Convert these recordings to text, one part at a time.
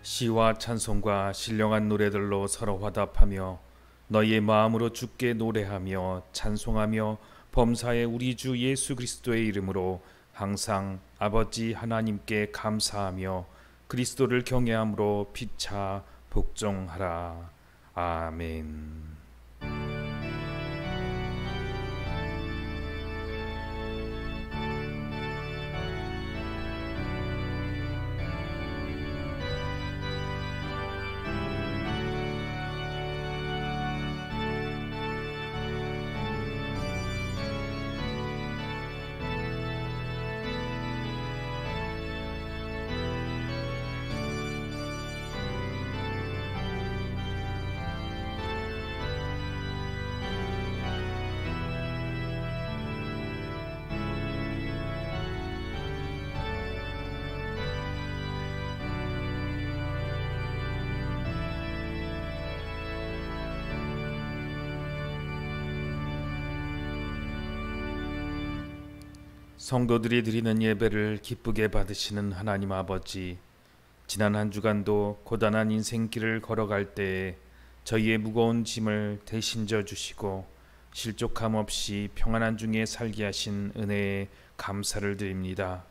시와 찬송과 신령한 노래들로 서로 화답하며 너희의 마음으로 주께 노래하며 찬송하며 범사의 우리 주 예수 그리스도의 이름으로 항상 아버지 하나님께 감사하며 그리스도를 경외함으로 피차 복종하라. 아멘. 성도들이 드리는 예배를 기쁘게 받으시는 하나님 아버지, 지난 한 주간도 고단한 인생길을 걸어갈 때에 저희의 무거운 짐을 대신 져 주시고 실족함 없이 평안한 중에 살게 하신 은혜에 감사를 드립니다.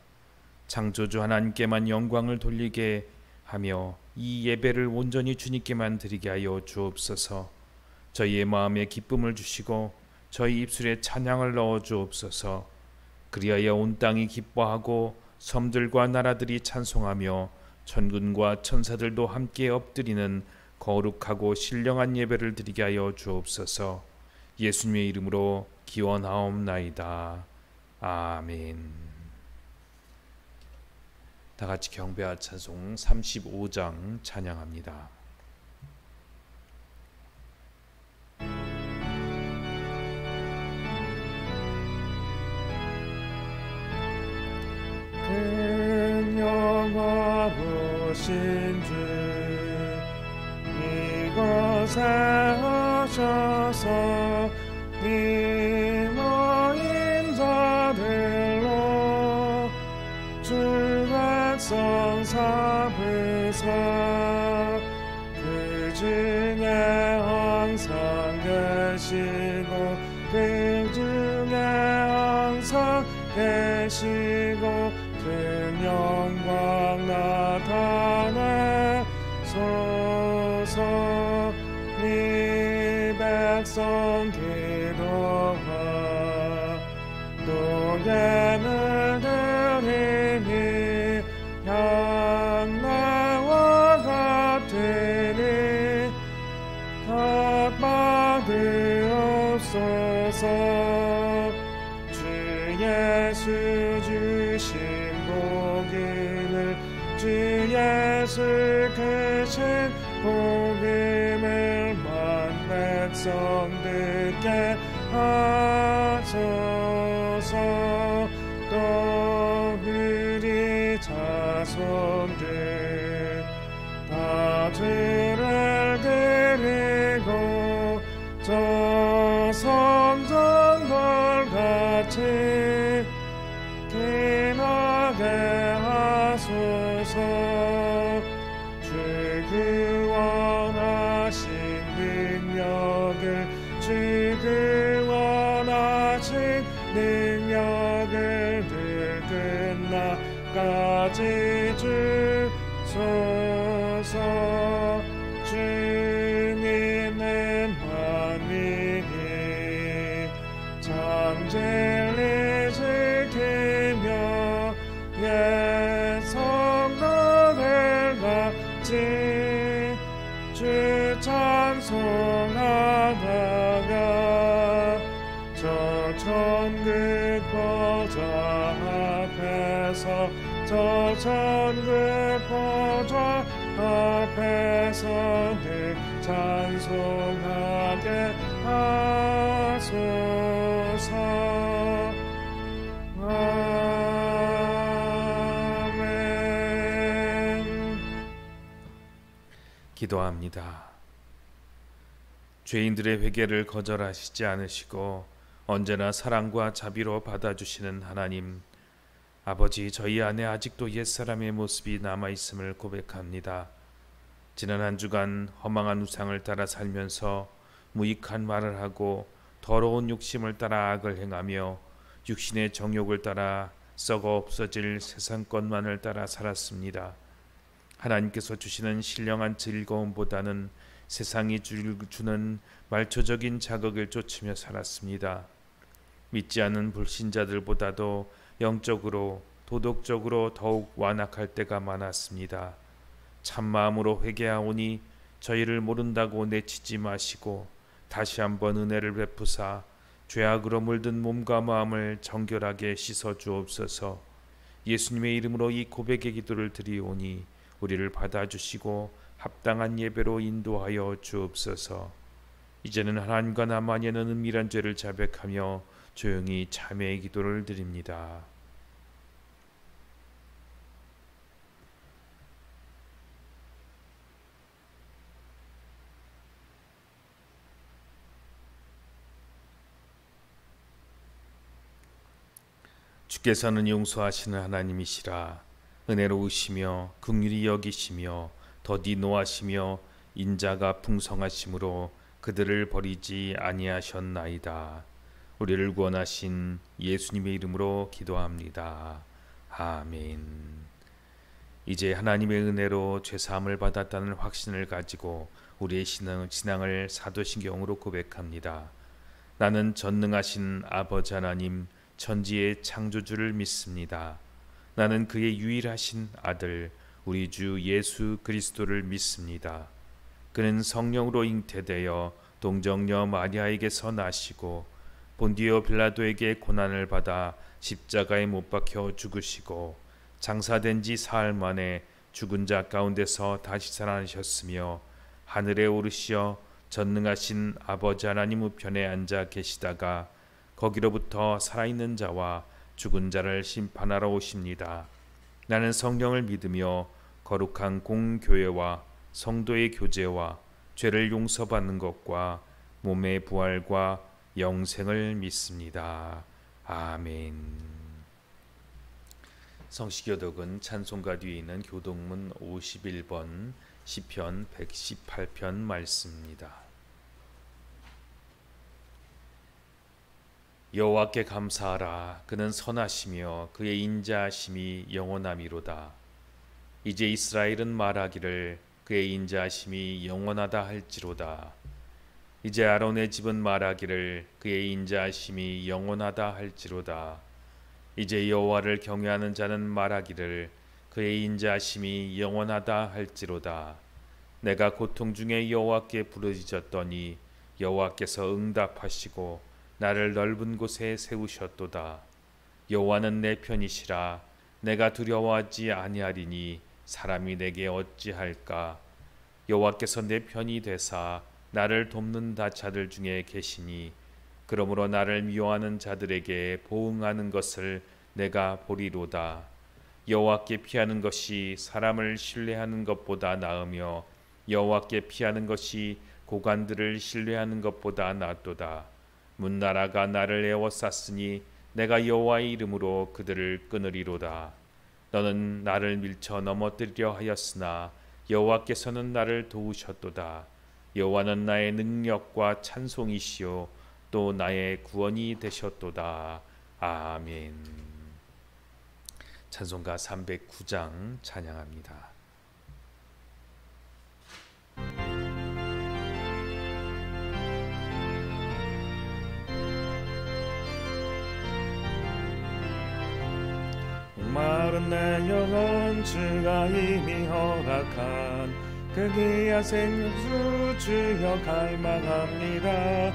창조주 하나님께만 영광을 돌리게 하며 이 예배를 온전히 주님께만 드리게 하여 주옵소서. 저희의 마음에 기쁨을 주시고 저희 입술에 찬양을 넣어 주옵소서. 그리하여 온 땅이 기뻐하고 섬들과 나라들이 찬송하며 천군과 천사들도 함께 엎드리는 거룩하고 신령한 예배를 드리게 하여 주옵소서. 예수님의 이름으로 기원하옵나이다. 아멘. 다 같이 경배와 찬송 35장 찬양합니다. 영화로신 주 이곳에 오셔서 모인 자들로 주 백성 삼으사 그 중에 항상 계시고 그 중에 항상 계시고 큰 영광 나타내소서. 네 백성 기도하 노예를 드리니 향나와 같으니 갚아드옵소서. 주 예수 주신 복음을 주 예수 크신 복음을 만 백성 듣게 하소서. 또 우리 자손들 다 주를 드리고 저 성전돌 같이 빛나게 하소서. 주 구원하신 능력을 주 구원하신 능력을 늘 끝나까지 주소서. 주님은 만민이 참 지키며 옛 성도들 같이 주 찬송하다가 저 천국 보좌 앞에서 저 천국 보좌 앞에서 늘 찬송하게 하소서. 기도합니다. 죄인들의 회개를 거절하시지 않으시고 언제나 사랑과 자비로 받아주시는 하나님, 아버지, 저희 안에 아직도 옛사람의 모습이 남아있음을 고백합니다. 지난 한 주간 허망한 우상을 따라 살면서 무익한 말을 하고 더러운 욕심을 따라 악을 행하며 육신의 정욕을 따라 썩어 없어질 세상 것만을 따라 살았습니다. 하나님께서 주시는 신령한 즐거움보다는 세상이 주는 말초적인 자극을 쫓으며 살았습니다. 믿지 않는 불신자들보다도 영적으로 도덕적으로 더욱 완악할 때가 많았습니다. 참마음으로 회개하오니 저희를 모른다고 내치지 마시고 다시 한번 은혜를 베푸사 죄악으로 물든 몸과 마음을 정결하게 씻어 주옵소서. 예수님의 이름으로 이 고백의 기도를 드리오니 우리를 받아주시고 합당한 예배로 인도하여 주옵소서. 이제는 하나님과 나만에는 은밀한 죄를 자백하며 조용히 참회의 기도를 드립니다. 주께서는 용서하시는 하나님이시라. 은혜로우시며 긍휼히 여기시며 더디 노하시며 인자가 풍성하심으로 그들을 버리지 아니하셨나이다. 우리를 구원하신 예수님의 이름으로 기도합니다. 아멘. 이제 하나님의 은혜로 죄사함을 받았다는 확신을 가지고 우리의 신앙을 사도신경으로 고백합니다. 나는 전능하신 아버지 하나님 천지의 창조주를 믿습니다. 나는 그의 유일하신 아들 우리 주 예수 그리스도를 믿습니다. 그는 성령으로 잉태되어 동정녀 마리아에게서 나시고 본디오 빌라도에게 고난을 받아 십자가에 못 박혀 죽으시고 장사된 지 사흘 만에 죽은 자 가운데서 다시 살아나셨으며 하늘에 오르시어 전능하신 아버지 하나님 우편에 앉아 계시다가 거기로부터 살아있는 자와 죽은 자를 심판하러 오십니다. 나는 성령을 믿으며 거룩한 공교회와 성도의 교제와 죄를 용서받는 것과 몸의 부활과 영생을 믿습니다. 아멘. 성시교독은 찬송가 뒤에 있는 교독문 51번 시편 118편 말씀입니다. 여호와께 감사하라. 그는 선하시며 그의 인자하심이 영원함이로다. 이제 이스라엘은 말하기를 그의 인자하심이 영원하다 할지로다. 이제 아론의 집은 말하기를 그의 인자하심이 영원하다 할지로다. 이제 여호와를 경외하는 자는 말하기를 그의 인자하심이 영원하다 할지로다. 내가 고통 중에 여호와께 부르짖었더니 여호와께서 응답하시고 나를 넓은 곳에 세우셨도다. 여호와는 내 편이시라. 내가 두려워하지 아니하리니 사람이 내게 어찌할까. 여호와께서 내 편이 되사 나를 돕는 자들 중에 계시니 그러므로 나를 미워하는 자들에게 보응하는 것을 내가 보리로다. 여호와께 피하는 것이 사람을 신뢰하는 것보다 나으며 여호와께 피하는 것이 고관들을 신뢰하는 것보다 낫도다. 문나라가 나를 에워쌌으니 내가 여호와의 이름으로 그들을 끊으리로다. 너는 나를 밀쳐 넘어뜨리려 하였으나 여호와께서는 나를 도우셨도다. 여호와는 나의 능력과 찬송이시요 또 나의 구원이 되셨도다. 아멘. 찬송가 309장 찬양합니다. 마른 내 영혼 주가 이미 허락한 그 귀한 생명수 주여 갈망합니다.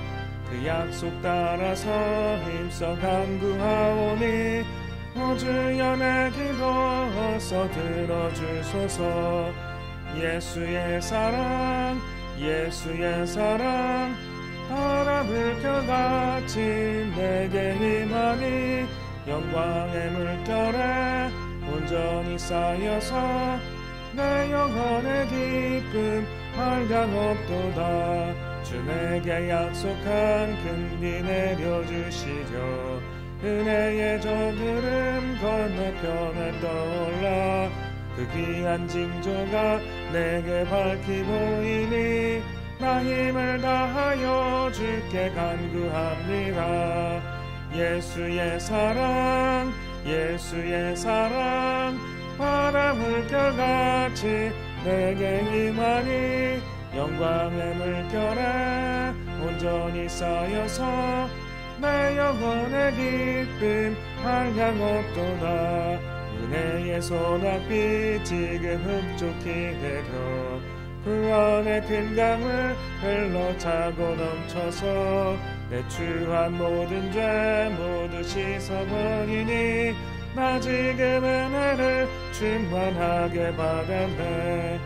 그 약속 따라서 힘써 간구하오니 오 주여 내 기도 어서 들어주소서. 예수의 사랑 예수의 사랑 바람을 켜같이 내게 임하니 영광의 물결에 온전히 쌓여서 내 영혼의 기쁨 한량없도다. 주 내게 약속한 긍디 내려주시려 은혜의 저 구름 건너편에 떠올라 그 귀한 징조가 내게 밝히 보이니 나 힘을 다하여 주께 간구합니다. 예수의 사랑 예수의 사랑 바다 물결같이 내게 임하니 영광의 물결에 온전히 쌓여서 내 영혼의 기쁨 한량없도다. 은혜의 소낙비 지금 흡족히 내려 그 안에 큰 강을 흘러차고 넘쳐서 내 추한 모든 죄 모두 씻어버리니 나 지금 은혜를 충만하게 받았네.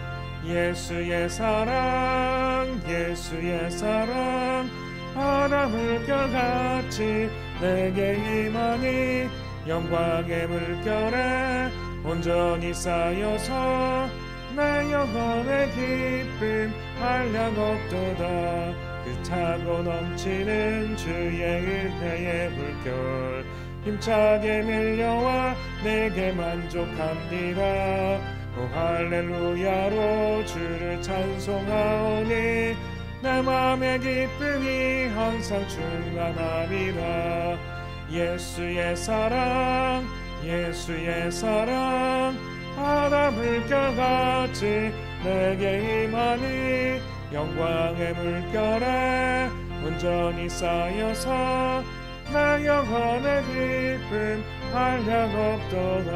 예수의 사랑 예수의 사랑 바다 물결같이 내게 임하니 영광의 물결에 온전히 쌓여서 내 영혼의 기쁨 한량없도다. 그 차고 넘치는 주의 은혜의 물결 힘차게 밀려와 내게 만족합니다. 오 할렐루야로 주를 찬송하오니 내 맘의 기쁨이 항상 충만하리라. 예수의 사랑 예수의 사랑 바다 물결같이 내게 임하니 영광의 물결에 온전히 쌓여서 내 영혼의 기쁨 한량없도다.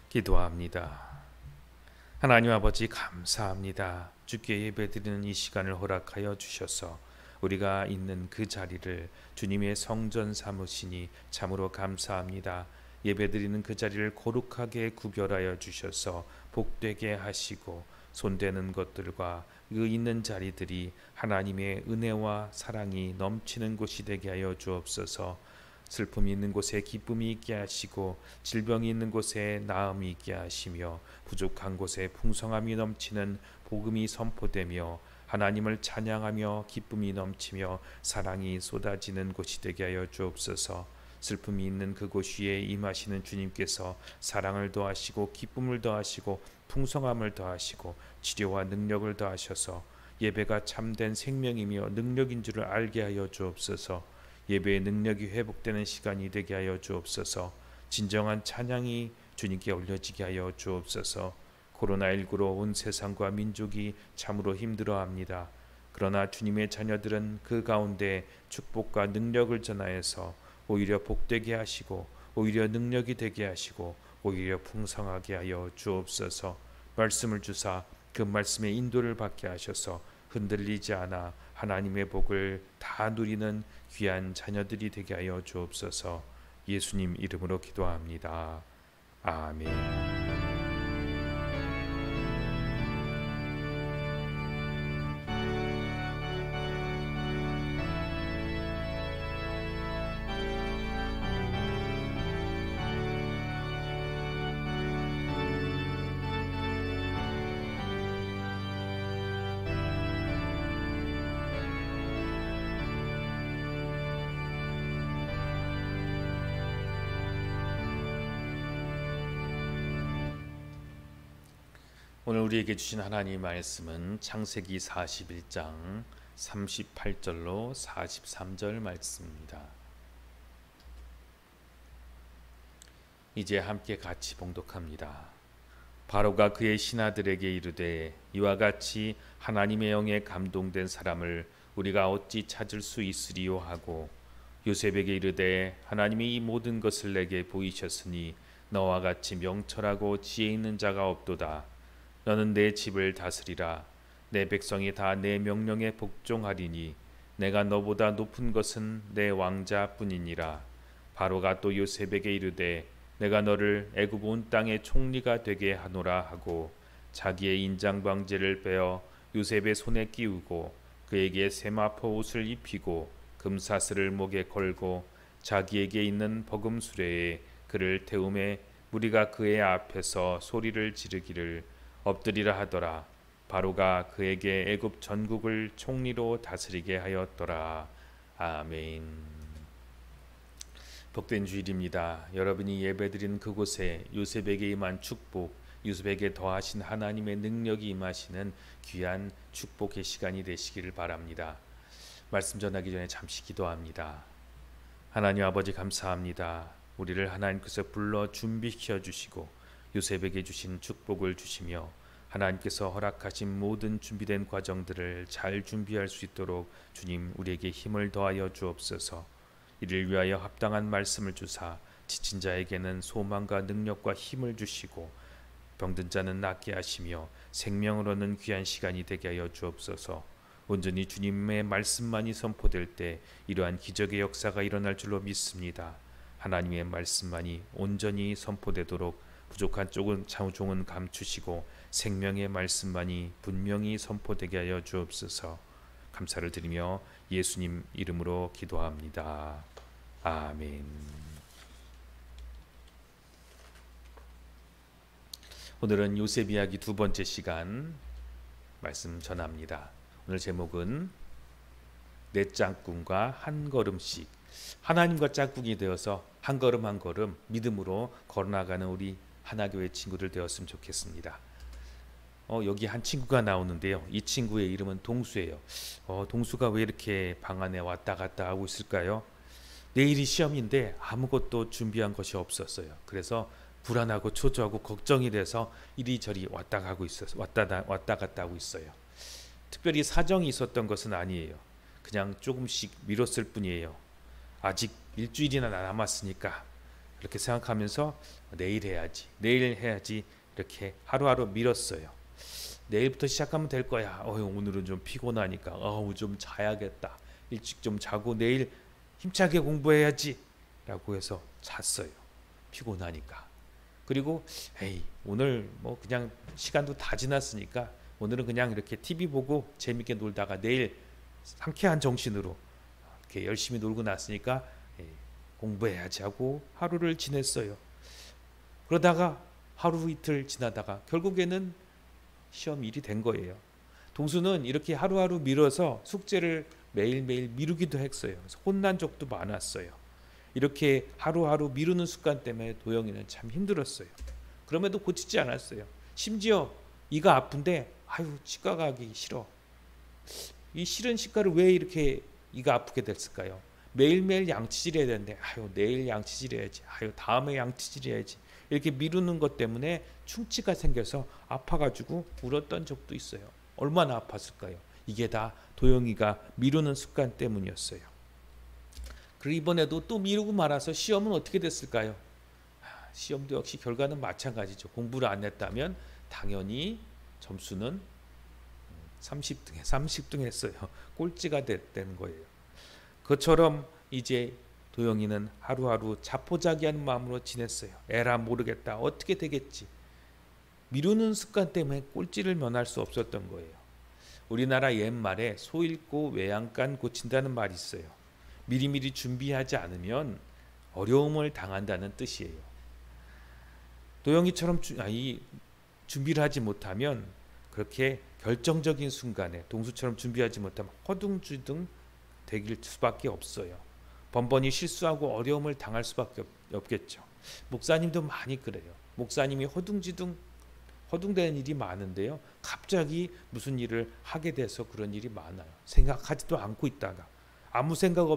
기도합니다. 하나님 아버지 감사합니다. 주께 예배드리는 이 시간을 허락하여 주셔서 우리가 있는 그 자리를 주님의 성전 삼으시니 참으로 감사합니다. 예배드리는 그 자리를 거룩하게 구별하여 주셔서 복되게 하시고 손대는 것들과 그 있는 자리들이 하나님의 은혜와 사랑이 넘치는 곳이 되게 하여 주옵소서. 슬픔이 있는 곳에 기쁨이 있게 하시고 질병이 있는 곳에 나음이 있게 하시며 부족한 곳에 풍성함이 넘치는 복음이 선포되며 하나님을 찬양하며 기쁨이 넘치며 사랑이 쏟아지는 곳이 되게 하여 주옵소서. 슬픔이 있는 그곳 위에 임하시는 주님께서 사랑을 더하시고 기쁨을 더하시고 풍성함을 더하시고 치료와 능력을 더하셔서 예배가 참된 생명이며 능력인 줄을 알게 하여 주옵소서. 예배의 능력이 회복되는 시간이 되게 하여 주옵소서. 진정한 찬양이 주님께 올려지게 하여 주옵소서. 코로나19로 온 세상과 민족이 참으로 힘들어합니다. 그러나 주님의 자녀들은 그 가운데 축복과 능력을 전하여서 오히려 복되게 하시고 오히려 능력이 되게 하시고 오히려 풍성하게 하여 주옵소서. 말씀을 주사 그 말씀의 인도를 받게 하셔서 흔들리지 않아 하나님의 복을 다 누리는 귀한 자녀들이 되게 하여 주옵소서. 예수님 이름으로 기도합니다. 아멘. 오늘 우리에게 주신 하나님의 말씀은 창세기 41장 38절로 43절 말씀입니다. 이제 함께 같이 봉독합니다. 바로가 그의 신하들에게 이르되 이와 같이 하나님의 영에 감동된 사람을 우리가 어찌 찾을 수 있으리요 하고 요셉에게 이르되 하나님이 이 모든 것을 내게 보이셨으니 너와 같이 명철하고 지혜 있는 자가 없도다. 너는 내 집을 다스리라. 내 백성이 다 내 명령에 복종하리니 내가 너보다 높은 것은 내 왕자뿐이니라. 바로가 또 요셉에게 이르되 내가 너를 애굽 온 땅의 총리가 되게 하노라 하고 자기의 인장 방제를 빼어 요셉의 손에 끼우고 그에게 세마포 옷을 입히고 금사슬을 목에 걸고 자기에게 있는 버금 수레에 그를 태우매 무리가 그의 앞에서 소리를 지르기를 엎드리라 하더라. 바로가 그에게 애굽 전국을 총리로 다스리게 하였더라. 아멘. 복된 주일입니다. 여러분이 예배드린 그곳에 요셉에게 임한 축복, 요셉에게 더하신 하나님의 능력이 임하시는 귀한 축복의 시간이 되시기를 바랍니다. 말씀 전하기 전에 잠시 기도합니다. 하나님 아버지 감사합니다. 우리를 하나님께서 불러 준비시켜 주시고 요셉에게 주신 축복을 주시며 하나님께서 허락하신 모든 준비된 과정들을 잘 준비할 수 있도록 주님 우리에게 힘을 더하여 주옵소서. 이를 위하여 합당한 말씀을 주사 지친 자에게는 소망과 능력과 힘을 주시고 병든 자는 낫게 하시며 생명을 얻는 귀한 시간이 되게 하여 주옵소서. 온전히 주님의 말씀만이 선포될 때 이러한 기적의 역사가 일어날 줄로 믿습니다. 하나님의 말씀만이 온전히 선포되도록 부족한 쪽은 종은 감추시고 생명의 말씀만이 분명히 선포되게 하여 주옵소서. 감사를 드리며 예수님 이름으로 기도합니다. 아멘. 오늘은 요셉 이야기 두 번째 시간 말씀 전합니다. 오늘 제목은 내 짝꿍과 한 걸음씩. 하나님과 짝꿍이 되어서 한 걸음 한 걸음 믿음으로 걸어나가는 우리 하나교회 친구들 되었으면 좋겠습니다. 여기 한 친구가 나오는데요. 이 친구의 이름은 동수예요. 동수가 왜 이렇게 방 안에 왔다 갔다 하고 있을까요? 내일이 시험인데 아무것도 준비한 것이 없었어요. 그래서 불안하고 초조하고 걱정이 돼서 이리저리 왔다 갔다 하고 있어요. 특별히 사정이 있었던 것은 아니에요. 그냥 조금씩 미뤘을 뿐이에요. 아직 일주일이나 남았으니까 이렇게 생각하면서 내일 해야지 이렇게 하루하루 미뤘어요. 내일부터 시작하면 될 거야. 오늘은 좀 피곤하니까 좀 자야겠다. 일찍 좀 자고 내일 힘차게 공부해야지 라고 해서 잤어요. 피곤하니까. 그리고 오늘 뭐 그냥 시간도 다 지났으니까 오늘은 그냥 이렇게 TV 보고 재밌게 놀다가 내일 상쾌한 정신으로 이렇게 열심히 놀고 났으니까 공부해야지 하고 하루를 지냈어요. 그러다가 하루 이틀 지나다가 결국에는 시험일이 된 거예요. 동수는 이렇게 하루하루 미뤄서 숙제를 매일매일 미루기도 했어요. 그래서 혼난 적도 많았어요. 이렇게 하루하루 미루는 습관 때문에 도영이는 참 힘들었어요. 그럼에도 고치지 않았어요. 심지어 이가 아픈데 치과 가기 싫어. 이 싫은 치과를 왜 이렇게 이가 아프게 됐을까요? 매일매일 양치질 해야 되는데 내일 양치질 해야지. 다음에 양치질 해야지. 이렇게 미루는 것 때문에 충치가 생겨서 아파가지고 울었던 적도 있어요. 얼마나 아팠을까요? 이게 다 도영이가 미루는 습관 때문이었어요. 그리고 이번에도 또 미루고 말아서 시험은 어떻게 됐을까요? 시험도 역시 결과는 마찬가지죠. 공부를 안 했다면 당연히 점수는 30등 했어요. 꼴찌가 됐다는 거예요. 그것처럼 이제 도영이는 하루하루 자포자기한 마음으로 지냈어요. 에라 모르겠다. 어떻게 되겠지. 미루는 습관 때문에 꼴찌를 면할 수 없었던 거예요. 우리나라 옛말에 소 잃고 외양간 고친다는 말이 있어요. 미리미리 준비하지 않으면 어려움을 당한다는 뜻이에요. 도영이처럼 준비를 하지 못하면 그렇게 결정적인 순간에 동수처럼 준비하지 못하면 허둥지둥 되길 수밖에 없어요. 번번이 실수하고 어려움을 당할 수밖에 없겠죠. 목사님도 많이 그래요. 목사님이 허둥대는 일이 많은데요. 갑자기 무슨 일을 하게 돼서 그런 일이 많아요. 생각하지도 않고 있다가 아무 생각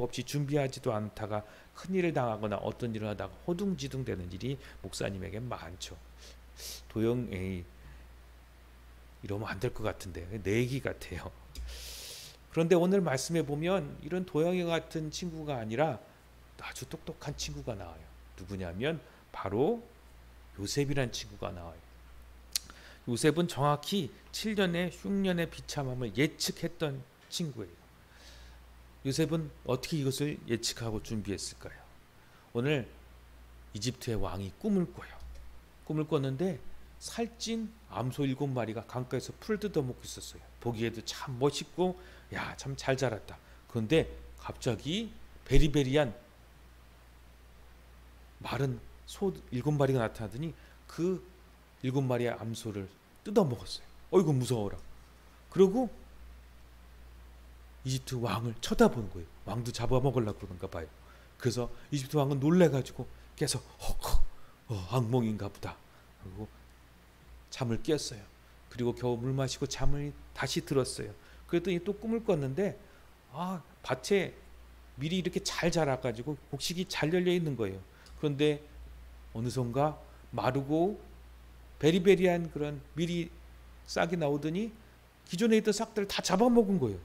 없이 준비하지도 않다가 큰일을 당하거나 어떤 일을 하다가 허둥지둥 되는 일이 목사님에게 많죠. 도영이 이러면 안 될 것 같은데 내 얘기 같아요. 그런데 오늘 말씀에 보면 이런 도영이 같은 친구가 아니라 아주 똑똑한 친구가 나와요. 누구냐면 바로 요셉이란 친구가 나와요. 요셉은 정확히 7년의 흉년의 비참함을 예측했던 친구예요. 요셉은 어떻게 이것을 예측하고 준비했을까요? 오늘 이집트의 왕이 꿈을 꿔요. 꿈을 꿨는데 살찐 암소 7마리가 강가에서 풀을 뜯어먹고 있었어요. 보기에도 참 멋있고 참 잘 자랐다. 그런데 갑자기 베리베리한 마른 소 7마리가 나타나더니 그 7마리의 암소를 뜯어먹었어요. 어이구 무서워라. 그리고 이집트 왕을 쳐다보는 거예요. 왕도 잡아먹으려고 그런가 봐요. 그래서 이집트 왕은 놀래가지고 계속 헉헉 악몽인가 보다. 그리고 잠을 깼어요. 그리고 겨우 물 마시고 잠을 다시 들었어요. 그랬더니 또 꿈을 꿨는데 밭에 밀이 이렇게 잘 자라가지고 곡식이 잘 열려 있는 거예요. 그런데 어느선가 마르고 베리베리한 그런 밀이 싹이 나오더니 기존에 있던 싹들을 다 잡아먹은 거예요.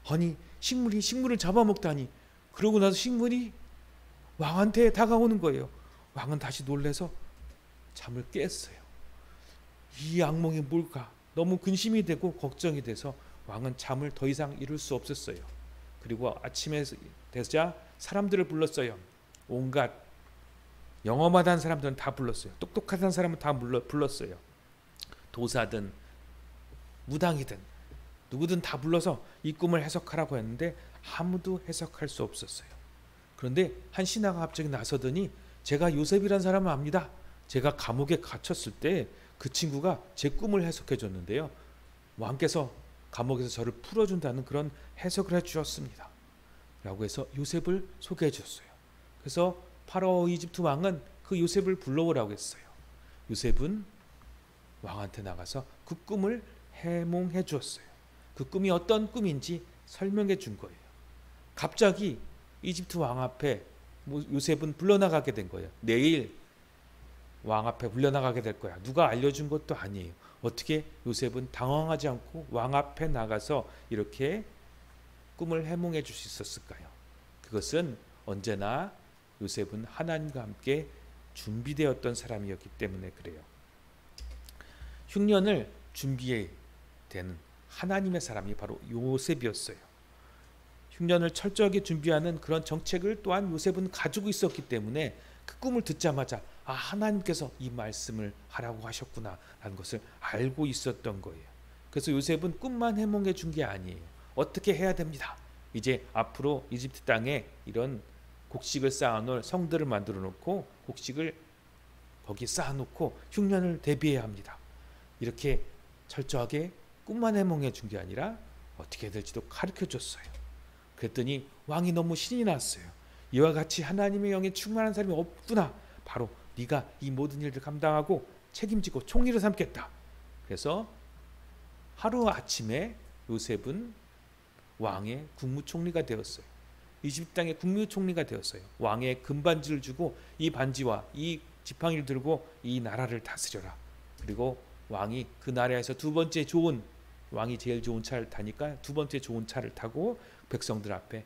아니 식물을 잡아먹다니. 그러고 나서 식물이 왕한테 다가오는 거예요. 왕은 다시 놀래서 잠을 깼어요. 이 악몽이 뭘까? 너무 근심이 되고 걱정이 돼서 왕은 잠을 더 이상 이룰 수 없었어요. 그리고 아침에 되자 사람들을 불렀어요. 온갖 영험하다는 사람들은 다 불렀어요. 똑똑하다는 사람은 다 불렀어요. 도사든 무당이든 누구든 다 불러서 이 꿈을 해석하라고 했는데 아무도 해석할 수 없었어요. 그런데 한 신하가 갑자기 나서더니 제가 요셉이란 사람을 압니다. 제가 감옥에 갇혔을 때 그 친구가 제 꿈을 해석해 줬는데요. 왕께서 감옥에서 저를 풀어준다는 그런 해석을 해주셨습니다. 라고 해서 요셉을 소개해 줬어요. 그래서 파라오 이집트 왕은 그 요셉을 불러오라고 했어요. 요셉은 왕한테 나가서 그 꿈을 해몽해 주었어요. 그 꿈이 어떤 꿈인지 설명해 준 거예요. 갑자기 이집트 왕 앞에 요셉은 불러나가게 된 거예요. 내일 왕 앞에 불려나가게 될 거야. 누가 알려준 것도 아니에요. 어떻게 요셉은 당황하지 않고 왕 앞에 나가서 이렇게 꿈을 해몽해 줄 수 있었을까요? 그것은 언제나 요셉은 하나님과 함께 준비되었던 사람이었기 때문에 그래요. 흉년을 준비해 되는 하나님의 사람이 바로 요셉이었어요. 흉년을 철저하게 준비하는 그런 정책을 또한 요셉은 가지고 있었기 때문에 그 꿈을 듣자마자 하나님께서 이 말씀을 하라고 하셨구나 라는 것을 알고 있었던 거예요. 그래서 요셉은 꿈만 해몽해 준 게 아니에요. 어떻게 해야 됩니다. 이제 앞으로 이집트 땅에 이런 곡식을 쌓아놓을 성들을 만들어 놓고 곡식을 거기 쌓아놓고 흉년을 대비해야 합니다. 이렇게 철저하게 꿈만 해몽해 준 게 아니라 어떻게 될지도 가르쳐 줬어요. 그랬더니 왕이 너무 신이 났어요. 이와 같이 하나님의 영에 충만한 사람이 없구나. 바로 네가 이 모든 일을 감당하고 책임지고 총리를 삼겠다. 그래서 하루아침에 요셉은 왕의 국무총리가 되었어요. 이집트 땅의 국무총리가 되었어요. 왕의 금반지를 주고 이 반지와 이 지팡이를 들고 이 나라를 다스려라. 그리고 왕이 그 나라에서 두 번째 좋은, 왕이 제일 좋은 차를 타니까 두 번째 좋은 차를 타고 백성들 앞에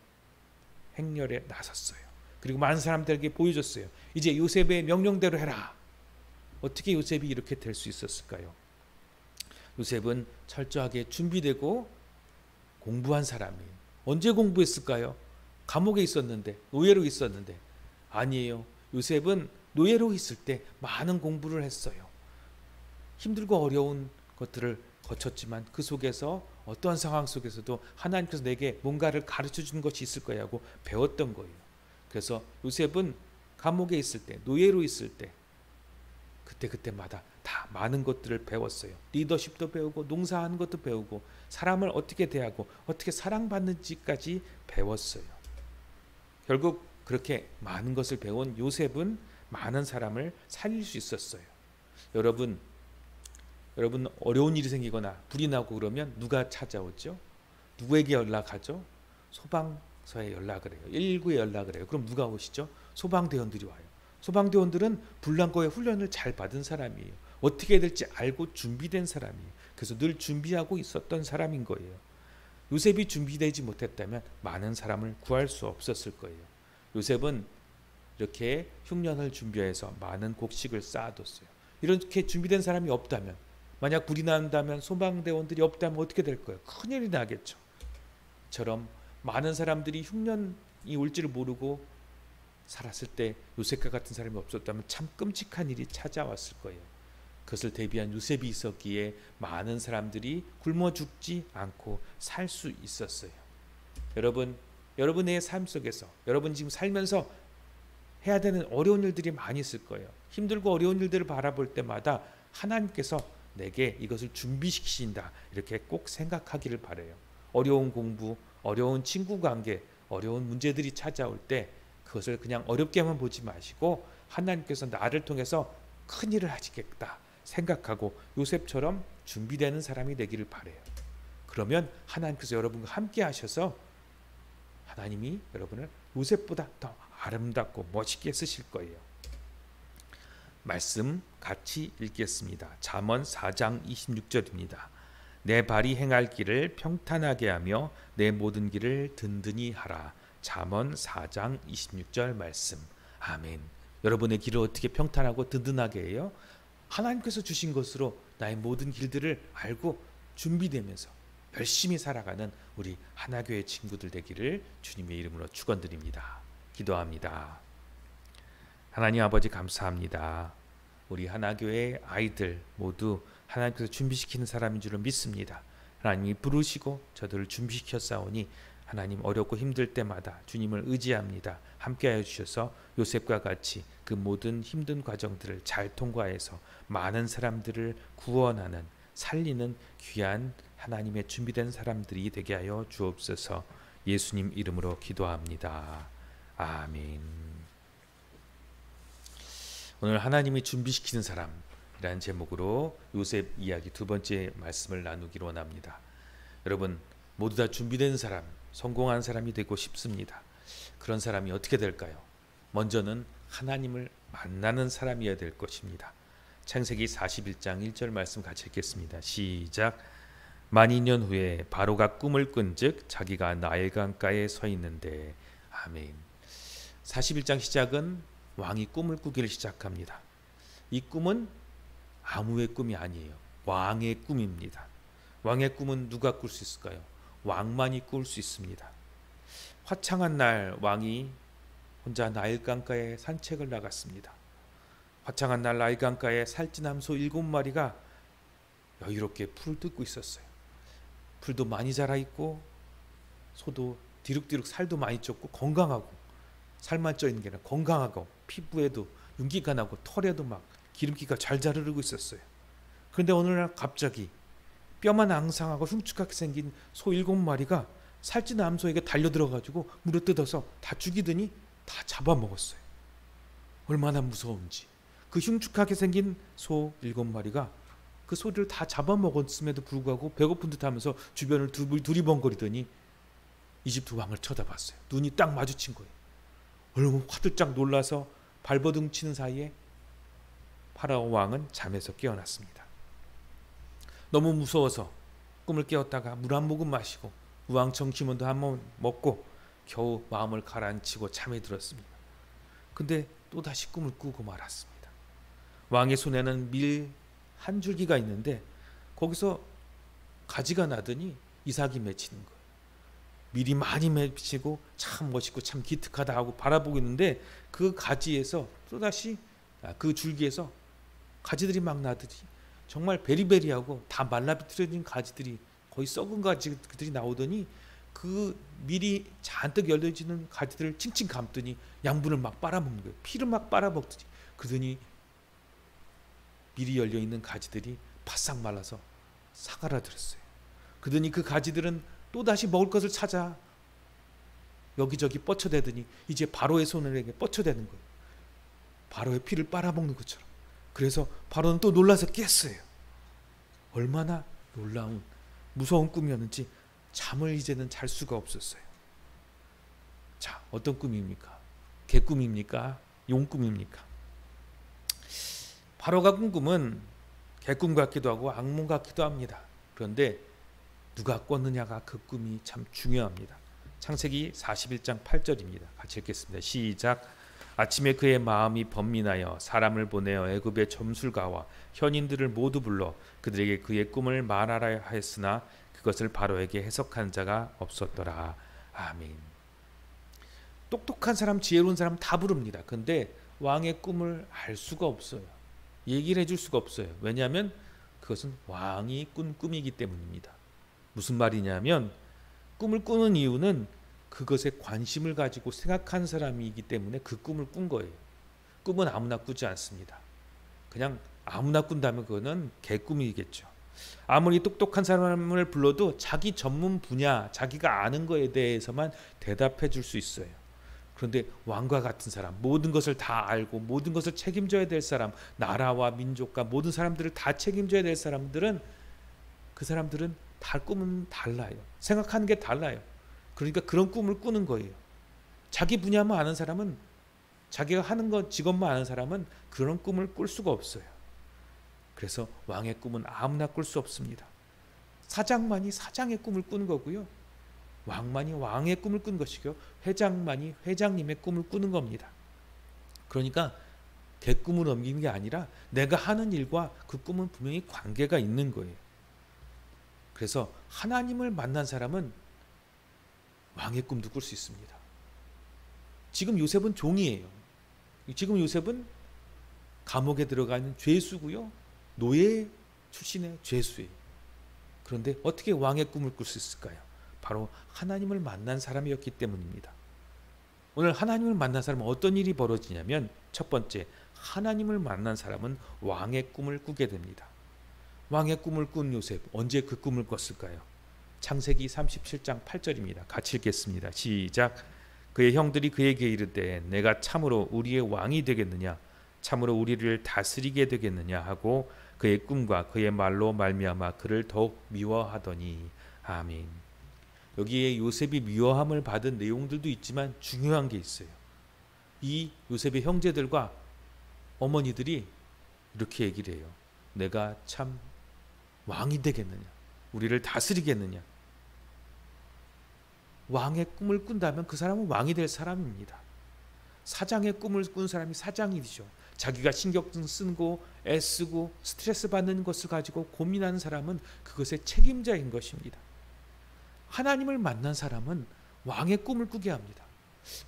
행렬에 나섰어요. 그리고 많은 사람들에게 보여줬어요. 이제 요셉의 명령대로 해라. 어떻게 요셉이 이렇게 될 수 있었을까요? 요셉은 철저하게 준비되고 공부한 사람이에요. 언제 공부했을까요? 감옥에 있었는데, 노예로 있었는데. 아니에요. 요셉은 노예로 있을 때 많은 공부를 했어요. 힘들고 어려운 것들을 거쳤지만 그 속에서 어떠한 상황 속에서도 하나님께서 내게 뭔가를 가르쳐 주는 것이 있을 거야 하고 배웠던 거예요. 그래서 요셉은 감옥에 있을 때, 노예로 있을 때 그때마다 다 많은 것들을 배웠어요. 리더십도 배우고 농사하는 것도 배우고 사람을 어떻게 대하고 어떻게 사랑받는지까지 배웠어요. 결국 그렇게 많은 것을 배운 요셉은 많은 사람을 살릴 수 있었어요. 여러분 어려운 일이 생기거나 불이 나고 그러면 누가 찾아오죠? 누구에게 연락하죠? 소방서에 연락을 해요. 119에 연락을 해요. 그럼 누가 오시죠? 소방대원들이 와요. 소방대원들은 불난거의 훈련을 잘 받은 사람이에요. 어떻게 해야 될지 알고 준비된 사람이에요. 그래서 늘 준비하고 있었던 사람인 거예요. 요셉이 준비되지 못했다면 많은 사람을 구할 수 없었을 거예요. 요셉은 이렇게 흉년을 준비해서 많은 곡식을 쌓아뒀어요. 이렇게 준비된 사람이 없다면, 만약 불이 난다면 소방대원들이 없다면 어떻게 될 거예요? 큰일이 나겠죠. 처럼 많은 사람들이 흉년이 올지를 모르고 살았을 때 요셉과 같은 사람이 없었다면 참 끔찍한 일이 찾아왔을 거예요. 그것을 대비한 요셉이 있었기에 많은 사람들이 굶어 죽지 않고 살 수 있었어요. 여러분의 삶 속에서 여러분 지금 살면서 해야 되는 어려운 일들이 많이 있을 거예요. 힘들고 어려운 일들을 바라볼 때마다 하나님께서 내게 이것을 준비시키신다, 이렇게 꼭 생각하기를 바라요. 어려운 공부, 어려운 친구 관계, 어려운 문제들이 찾아올 때 그것을 그냥 어렵게만 보지 마시고 하나님께서 나를 통해서 큰 일을 하시겠다 생각하고 요셉처럼 준비되는 사람이 되기를 바라요. 그러면 하나님께서 여러분과 함께 하셔서 하나님이 여러분을 요셉보다 더 아름답고 멋있게 쓰실 거예요. 말씀 같이 읽겠습니다. 잠언 4장 26절입니다. 내 발이 행할 길을 평탄하게 하며 내 모든 길을 든든히 하라. 잠언 4장 26절 말씀. 아멘. 여러분의 길을 어떻게 평탄하고 든든하게 해요? 하나님께서 주신 것으로 나의 모든 길들을 알고 준비되면서 열심히 살아가는 우리 하나교회 친구들 되기를 주님의 이름으로 축원드립니다. 기도합니다. 하나님 아버지 감사합니다. 우리 하나교회 아이들 모두 하나님께서 준비시키는 사람인 줄을 믿습니다. 하나님이 부르시고 저들을 준비시켰사오니 하나님 어렵고 힘들 때마다 주님을 의지합니다. 함께하여 주셔서 요셉과 같이 그 모든 힘든 과정들을 잘 통과해서 많은 사람들을 구원하는 살리는 귀한 하나님의 준비된 사람들이 되게 하여 주옵소서. 예수님 이름으로 기도합니다. 아멘. 오늘 하나님이 준비시키는 사람이라는 제목으로 요셉 이야기 두 번째 말씀을 나누기로 원합니다. 여러분 모두 다 준비된 사람, 성공한 사람이 되고 싶습니다. 그런 사람이 어떻게 될까요? 먼저는 하나님을 만나는 사람이어야 될 것입니다. 창세기 41장 1절 말씀 같이 읽겠습니다. 시작. 만이 년 후에 바로가 꿈을 꾼즉 자기가 나일강가에 서 있는데. 아멘. 41장 시작은 왕이 꿈을 꾸기를 시작합니다. 이 꿈은 아무의 꿈이 아니에요. 왕의 꿈입니다. 왕의 꿈은 누가 꿀 수 있을까요? 왕만이 꿀 수 있습니다. 화창한 날 왕이 혼자 나일강가에 산책을 나갔습니다. 화창한 날 나일강가에 살찐함소 7마리가 여유롭게 풀을 뜯고 있었어요. 풀도 많이 자라 있고 소도 디룩디룩 살도 많이 쪘고 건강하고, 살만 쪄 있는 게 아니라 건강하고 피부에도 윤기가 나고 털에도 막 기름기가 잘 자르르고 있었어요. 그런데 어느 날 갑자기 뼈만 앙상하고 흉측하게 생긴 소 7마리가 살찐 암소에게 달려들어가지고 물어뜯어서 다 죽이더니 다 잡아먹었어요. 얼마나 무서운지. 그 흉측하게 생긴 소 7마리가 그 소를 다 잡아먹었음에도 불구하고 배고픈 듯하면서 주변을 두리번거리더니 이집트 왕을 쳐다봤어요. 눈이 딱 마주친 거예요. 얼른 화들짝 놀라서 발버둥 치는 사이에 파라오 왕은 잠에서 깨어났습니다. 너무 무서워서 꿈을 깨웠다가 물 한 모금 마시고 우왕청 기문도 한 번 먹고 겨우 마음을 가라앉히고 잠에 들었습니다. 근데 또다시 꿈을 꾸고 말았습니다. 왕의 손에는 밀 한 줄기가 있는데 거기서 가지가 나더니 이삭이 맺히는 거예요. 밀이 많이 맺히고 참 멋있고 참 기특하다 하고 바라보고 있는데 그 가지에서 또다시 그 줄기에서 가지들이 막 나더니 정말 베리베리하고 다 말라비틀어진 가지들이 거의 썩은 가지들이 나오더니 그 밀이 잔뜩 열려지는 가지들을 칭칭 감더니 양분을 막 빨아먹는 거예요. 피를 막 빨아먹더니 그러더니 밀이 열려있는 가지들이 바싹 말라서 사가라들었어요. 그러더니 그 가지들은 또다시 먹을 것을 찾아 여기저기 뻗쳐대더니 이제 바로의 손에게 뻗쳐대는 거예요. 바로의 피를 빨아먹는 것처럼. 그래서 바로는 또 놀라서 깼어요. 얼마나 놀라운 무서운 꿈이었는지 잠을 이제는 잘 수가 없었어요. 자, 어떤 꿈입니까? 개꿈입니까? 용꿈입니까? 바로가 꾼 꿈은 개꿈 같기도 하고 악몽 같기도 합니다. 그런데 누가 꿨느냐가 그 꿈이 참 중요합니다. 창세기 41장 8절입니다. 같이 읽겠습니다. 시작. 아침에 그의 마음이 번민하여 사람을 보내어 애굽의 점술가와 현인들을 모두 불러 그들에게 그의 꿈을 말하라 하였으나 그것을 바로에게 해석한 자가 없었더라. 아멘. 똑똑한 사람, 지혜로운 사람 다 부릅니다. 근데 왕의 꿈을 알 수가 없어요. 얘기를 해줄 수가 없어요. 왜냐하면 그것은 왕이 꾼 꿈이기 때문입니다. 무슨 말이냐면 꿈을 꾸는 이유는 그것에 관심을 가지고 생각한 사람이기 때문에 그 꿈을 꾼 거예요. 꿈은 아무나 꾸지 않습니다. 그냥 아무나 꾼다면 그거는 개꿈이겠죠. 아무리 똑똑한 사람을 불러도 자기 전문 분야, 자기가 아는 거에 대해서만 대답해 줄 수 있어요. 그런데 왕과 같은 사람, 모든 것을 다 알고 모든 것을 책임져야 될 사람, 나라와 민족과 모든 사람들을 다 책임져야 될 사람들은, 그 사람들은 다 꿈은 달라요. 생각하는 게 달라요. 그러니까 그런 꿈을 꾸는 거예요. 자기 분야만 아는 사람은, 자기가 하는 것 직업만 아는 사람은 그런 꿈을 꿀 수가 없어요. 그래서 왕의 꿈은 아무나 꿀 수 없습니다. 사장만이 사장의 꿈을 꾸는 거고요. 왕만이 왕의 꿈을 꾸는 것이고, 회장만이 회장님의 꿈을 꾸는 겁니다. 그러니까 개꿈을 넘기는 게 아니라 내가 하는 일과 그 꿈은 분명히 관계가 있는 거예요. 그래서 하나님을 만난 사람은 왕의 꿈도 꿀 수 있습니다. 지금 요셉은 종이에요. 지금 요셉은 감옥에 들어가 있는 죄수고요. 노예 출신의 죄수예요. 그런데 어떻게 왕의 꿈을 꿀 수 있을까요? 바로 하나님을 만난 사람이었기 때문입니다. 오늘 하나님을 만난 사람은 어떤 일이 벌어지냐면, 첫 번째, 하나님을 만난 사람은 왕의 꿈을 꾸게 됩니다. 왕의 꿈을 꾼 요셉, 언제 그 꿈을 꿨을까요? 창세기 37장 8절입니다. 같이 읽겠습니다. 시작. 그의 형들이 그에게 이르되 내가 참으로 우리의 왕이 되겠느냐, 참으로 우리를 다스리게 되겠느냐 하고 그의 꿈과 그의 말로 말미암아 그를 더욱 미워하더니. 아멘. 여기에 요셉이 미워함을 받은 내용들도 있지만 중요한 게 있어요. 이 요셉의 형제들과 어머니들이 이렇게 얘기를 해요. 내가 참 왕이 되겠느냐, 우리를 다스리겠느냐. 왕의 꿈을 꾼다면 그 사람은 왕이 될 사람입니다. 사장의 꿈을 꾼 사람이 사장이 되죠. 자기가 신경 쓰고 애쓰고 스트레스 받는 것을 가지고 고민하는 사람은 그것의 책임자인 것입니다. 하나님을 만난 사람은 왕의 꿈을 꾸게 합니다.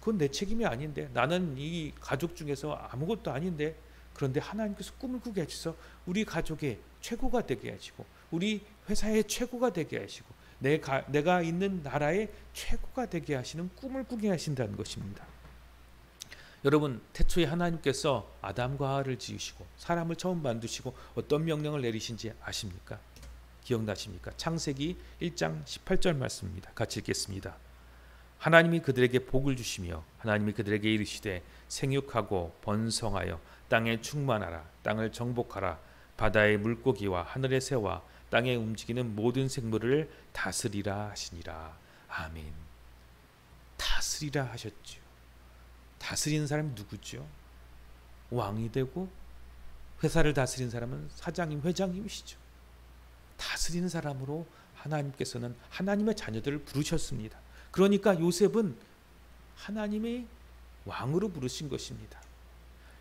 그건 내 책임이 아닌데, 나는 이 가족 중에서 아무것도 아닌데, 그런데 하나님께서 꿈을 꾸게 하셔서 우리 가족의 최고가 되게 하시고, 우리 회사의 최고가 되게 하시고, 내가 있는 나라의 최고가 되게 하시는 꿈을 꾸게 하신다는 것입니다. 여러분, 태초에 하나님께서 아담과 하와를 지으시고 사람을 처음 만드시고 어떤 명령을 내리신지 아십니까? 기억나십니까? 창세기 1장 18절 말씀입니다. 같이 읽겠습니다. 하나님이 그들에게 복을 주시며 하나님이 그들에게 이르시되 생육하고 번성하여 땅에 충만하라, 땅을 정복하라, 바다의 물고기와 하늘의 새와 땅에 움직이는 모든 생물을 다스리라 하시니라. 아멘. 다스리라 하셨죠. 다스리는 사람이 누구죠? 왕이 되고 회사를 다스리는 사람은 사장님, 회장님이시죠. 다스리는 사람으로 하나님께서는 하나님의 자녀들을 부르셨습니다. 그러니까 요셉은 하나님의 왕으로 부르신 것입니다.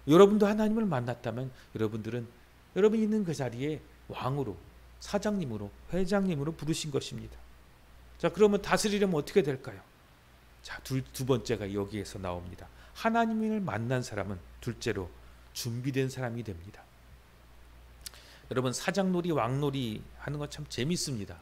여러분도 하나님을 만났다면 여러분들은 여러분이 있는 그 자리에 왕으로, 사장님으로, 회장님으로 부르신 것입니다. 자, 그러면 다스리려면 어떻게 될까요? 자, 두 번째가 여기에서 나옵니다. 하나님을 만난 사람은 둘째로 준비된 사람이 됩니다. 여러분, 사장놀이, 왕놀이 하는 거 참 재밌습니다.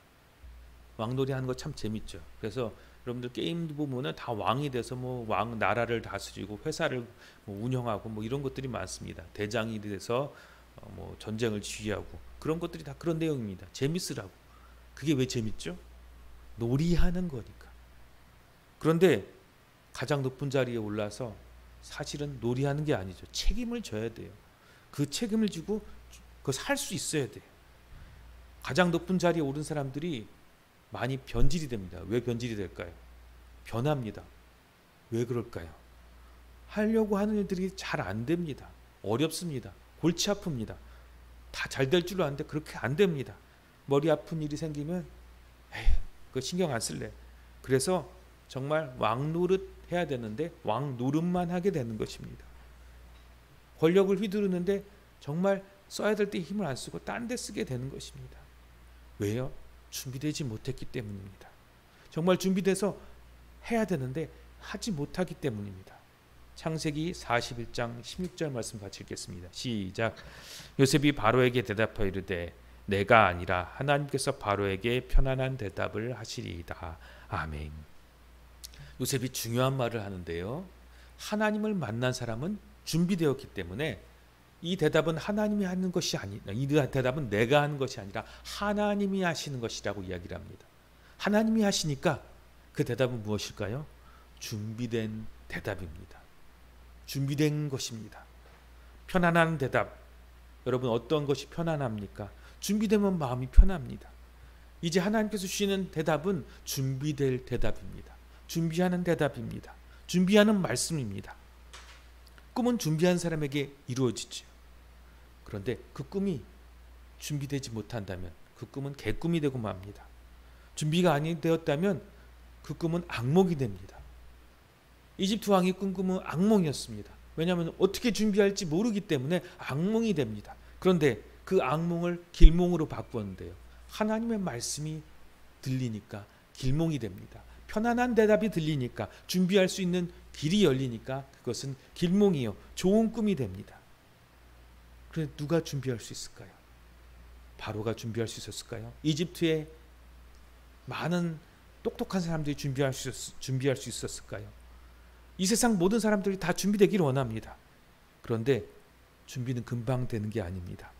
왕놀이 하는 거 참 재밌죠. 그래서 여러분들 게임도 보면은 다 왕이 돼서 뭐 왕 나라를 다스리고 회사를 뭐 운영하고 뭐 이런 것들이 많습니다. 대장이 돼서 뭐 전쟁을 지휘하고 그런 것들이 다 그런 내용입니다. 재밌으라고. 그게 왜 재밌죠? 놀이하는 거니까. 그런데 가장 높은 자리에 올라서 사실은 놀이하는 게 아니죠. 책임을 져야 돼요. 그 책임을 지고 그것을 할 수 있어야 돼요. 가장 높은 자리에 오른 사람들이 많이 변질이 됩니다. 왜 변질이 될까요? 변합니다. 왜 그럴까요? 하려고 하는 일들이 잘 안 됩니다. 어렵습니다. 골치 아픕니다. 다 잘 될 줄 아는데 그렇게 안 됩니다. 머리 아픈 일이 생기면 에휴, 그거 신경 안 쓸래. 그래서 정말 왕노릇 해야 되는데 왕노릇만 하게 되는 것입니다. 권력을 휘두르는데 정말 써야 될 때 힘을 안 쓰고 딴 데 쓰게 되는 것입니다. 왜요? 준비되지 못했기 때문입니다. 정말 준비돼서 해야 되는데 하지 못하기 때문입니다. 창세기 41장 16절 말씀 같이 읽겠습니다. 시작. 요셉이 바로에게 대답하여 이르되 내가 아니라 하나님께서 바로에게 편안한 대답을 하시리이다. 아멘. 요셉이 중요한 말을 하는데요. 하나님을 만난 사람은 준비되었기 때문에 이 대답은 하나님이 하는 것이 아니다. 이 대답은 내가 하는 것이 아니라 하나님이 하시는 것이라고 이야기를 합니다. 하나님이 하시니까 그 대답은 무엇일까요? 준비된 대답입니다. 준비된 것입니다. 편안한 대답. 여러분 어떤 것이 편안합니까? 준비되면 마음이 편합니다. 이제 하나님께서 주시는 대답은 준비될 대답입니다. 준비하는 대답입니다. 준비하는 말씀입니다. 꿈은 준비한 사람에게 이루어지죠. 그런데 그 꿈이 준비되지 못한다면 그 꿈은 개꿈이 되고 맙니다. 준비가 아니 되었다면 그 꿈은 악몽이 됩니다. 이집트 왕이 꾼 꿈은 악몽이었습니다. 왜냐하면 어떻게 준비할지 모르기 때문에 악몽이 됩니다. 그런데 그 악몽을 길몽으로 바꾸었는데요. 하나님의 말씀이 들리니까 길몽이 됩니다. 편안한 대답이 들리니까 준비할 수 있는 길이 열리니까 그것은 길몽이요. 좋은 꿈이 됩니다. 그런데 누가 준비할 수 있을까요? 바로가 준비할 수 있었을까요? 이집트에 많은 똑똑한 사람들이 준비할 수 있었을까요? 이 세상 모든 사람들이 다 준비되기를 원합니다. 그런데 준비는 금방 되는 게 아닙니다.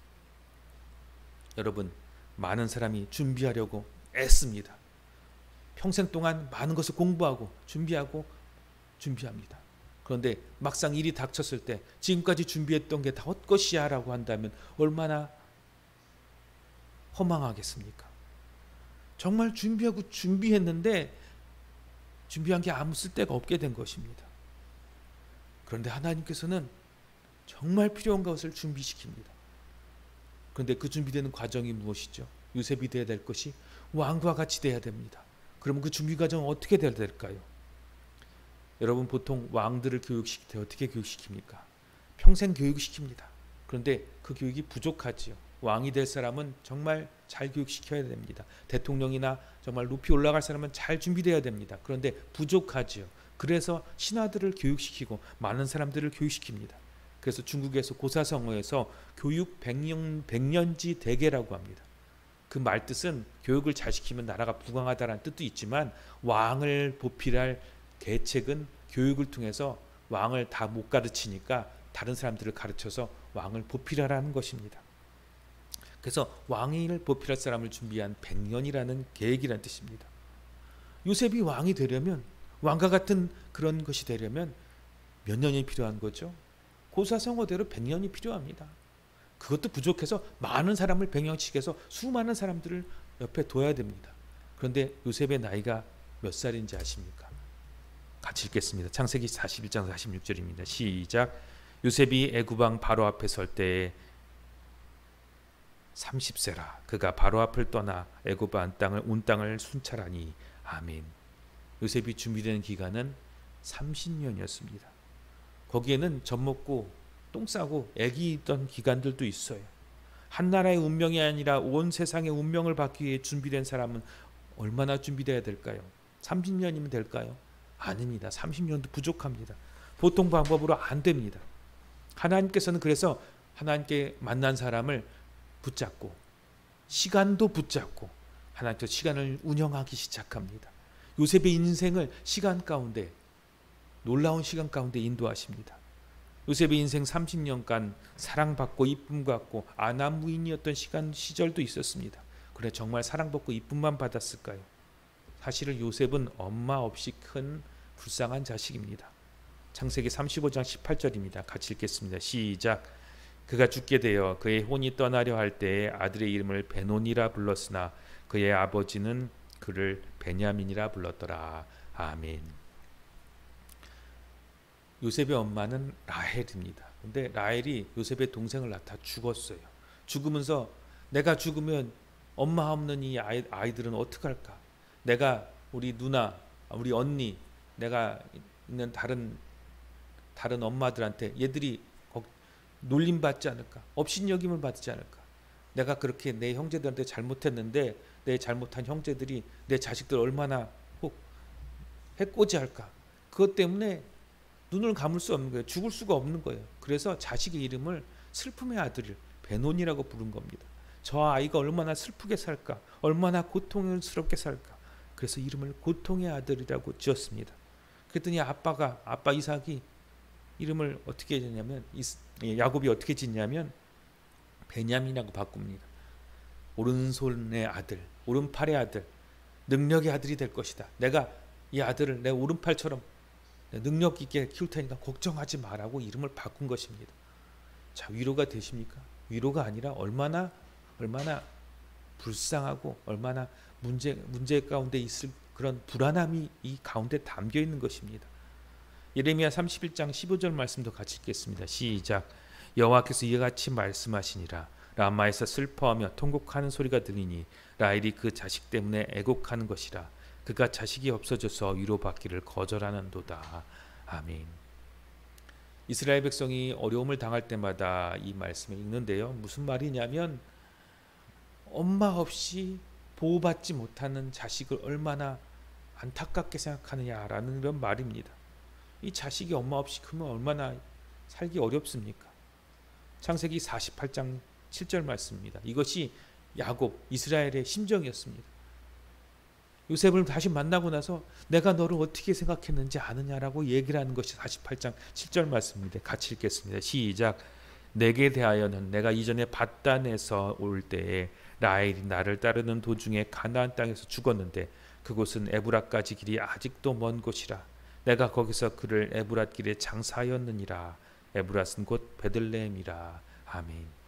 여러분, 많은 사람이 준비하려고 애씁니다. 평생 동안 많은 것을 공부하고 준비합니다. 그런데 막상 일이 닥쳤을 때 지금까지 준비했던 게 다 헛것이야 라고 한다면 얼마나 허망하겠습니까? 정말 준비했는데 준비한 게 아무 쓸데가 없게 된 것입니다. 그런데 하나님께서는 정말 필요한 것을 준비시킵니다. 그런데 그 준비되는 과정이 무엇이죠? 요셉이 되어야 될 것이 왕과 같이 되어야 됩니다. 그러면 그 준비 과정은 어떻게 되어야 될까요? 여러분 보통 왕들을 교육시킬 때 어떻게 교육시킵니까? 평생 교육시킵니다. 그런데 그 교육이 부족하지요. 왕이 될 사람은 정말 잘 교육시켜야 됩니다. 대통령이나 정말 높이 올라갈 사람은 잘 준비되어야 됩니다. 그런데 부족하지요. 그래서 신하들을 교육시키고 많은 사람들을 교육시킵니다. 그래서 중국에서 고사성어에서 교육 백년지 대계라고 합니다. 그 말뜻은 교육을 잘 시키면 나라가 부강하다라는 뜻도 있지만 왕을 보필할 계책은 교육을 통해서 왕을 다 못 가르치니까 다른 사람들을 가르쳐서 왕을 보필하라는 것입니다. 그래서 왕을 보필할 사람을 준비한 100년이라는 계획이라는 뜻입니다. 요셉이 왕이 되려면 왕과 같은 그런 것이 되려면 몇 년이 필요한 거죠? 고사성어대로 100년이 필요합니다. 그것도 부족해서 많은 사람을 100년씩 해서 수많은 사람들을 옆에 둬야 됩니다. 그런데 요셉의 나이가 몇 살인지 아십니까? 같이 읽겠습니다. 창세기 41장 46절입니다. 시작. 요셉이 애굽왕 바로 앞에 설 때에 30세라. 그가 바로 앞을 떠나 애굽 온 땅을 순찰하니. 아멘. 요셉이 준비되는 기간은 30년이었습니다. 거기에는 젖 먹고 똥 싸고 애기 있던 기간들도 있어요. 한 나라의 운명이 아니라 온 세상의 운명을 받기 위해 준비된 사람은 얼마나 준비되어야 될까요? 30년이면 될까요? 아닙니다. 30년도 부족합니다. 보통 방법으로 안 됩니다. 하나님께서는 그래서 하나님께 만난 사람을 붙잡고 시간도 붙잡고 하나님께서 시간을 운영하기 시작합니다. 요셉의 인생을 시간 가운데 놀라운 시간 가운데 인도하십니다. 요셉의 인생 30년간 사랑받고 이쁨 받고 아나무인이었던 시절도 있었습니다. 그래 정말 사랑받고 이쁨만 받았을까요? 사실은 요셉은 엄마 없이 큰 불쌍한 자식입니다. 창세기 35장 18절입니다. 같이 읽겠습니다. 시작. 그가 죽게 되어 그의 혼이 떠나려 할 때에 아들의 이름을 베논이라 불렀으나 그의 아버지는 그를 베냐민이라 불렀더라. 아멘. 요셉의 엄마는 라헬입니다. 근데 라헬이 요셉의 동생을 낳다 죽었어요. 죽으면서 내가 죽으면 엄마 없는 이 아이들은 어떡할까? 내가 우리 누나, 우리 언니, 내가 있는 다른 엄마들한테 얘들이 놀림받지 않을까? 업신여김을 받지 않을까? 내가 그렇게 내 형제들한테 잘못했는데 내 잘못한 형제들이 내 자식들 얼마나 해코지할까? 그것 때문에 눈을 감을 수 없는 거예요. 죽을 수가 없는 거예요. 그래서 자식의 이름을 슬픔의 아들을 베논이라고 부른 겁니다. 저 아이가 얼마나 슬프게 살까? 얼마나 고통스럽게 살까? 그래서 이름을 고통의 아들이라고 지었습니다. 그랬더니 아빠 이삭이 이름을 어떻게 짓냐면 야곱이 어떻게 짓냐면 베냐민이라고 바꿉니다. 오른손의 아들, 오른팔의 아들, 능력의 아들이 될 것이다. 내가 이 아들을 내 오른팔처럼 능력 있게 키울 테니까 걱정하지 마라고 이름을 바꾼 것입니다. 자, 위로가 되십니까? 위로가 아니라 얼마나 불쌍하고 얼마나 문제 가운데 있을 그런 불안함이 이 가운데 담겨 있는 것입니다. 예레미야 31장 15절 말씀도 같이 읽겠습니다. 시작. 여호와께서 이와 같이 말씀하시니라. 라마에서 슬퍼하며 통곡하는 소리가 들리니 라헬이 그 자식 때문에 애곡하는 것이라. 그가 자식이 없어져서 위로받기를 거절하는도다. 아멘. 이스라엘 백성이 어려움을 당할 때마다 이 말씀을 읽는데요. 무슨 말이냐면 엄마 없이 보호받지 못하는 자식을 얼마나 안타깝게 생각하느냐라는 그런 말입니다. 이 자식이 엄마 없이 크면 얼마나 살기 어렵습니까? 창세기 48장 7절 말씀입니다. 이것이 야곱, 이스라엘의 심정이었습니다. 요셉을 다시 만나고 나서 내가 너를 어떻게 생각했는지 아느냐라고 얘기를 하는 것이 48장 7절 말씀입니다. 같이 읽겠습니다. 시작. 내게 대하여는 내가 이전에 밧단에서 올 때에 라헬이 나를 따르는 도중에 가나안 땅에서 죽었는데 그곳은 에브라까지 길이 아직도 먼 곳이라. 내가 거기서 그를 에브랏 길에 장사하였느니라. 에브랏은 곧 베들레헴이라. 아멘.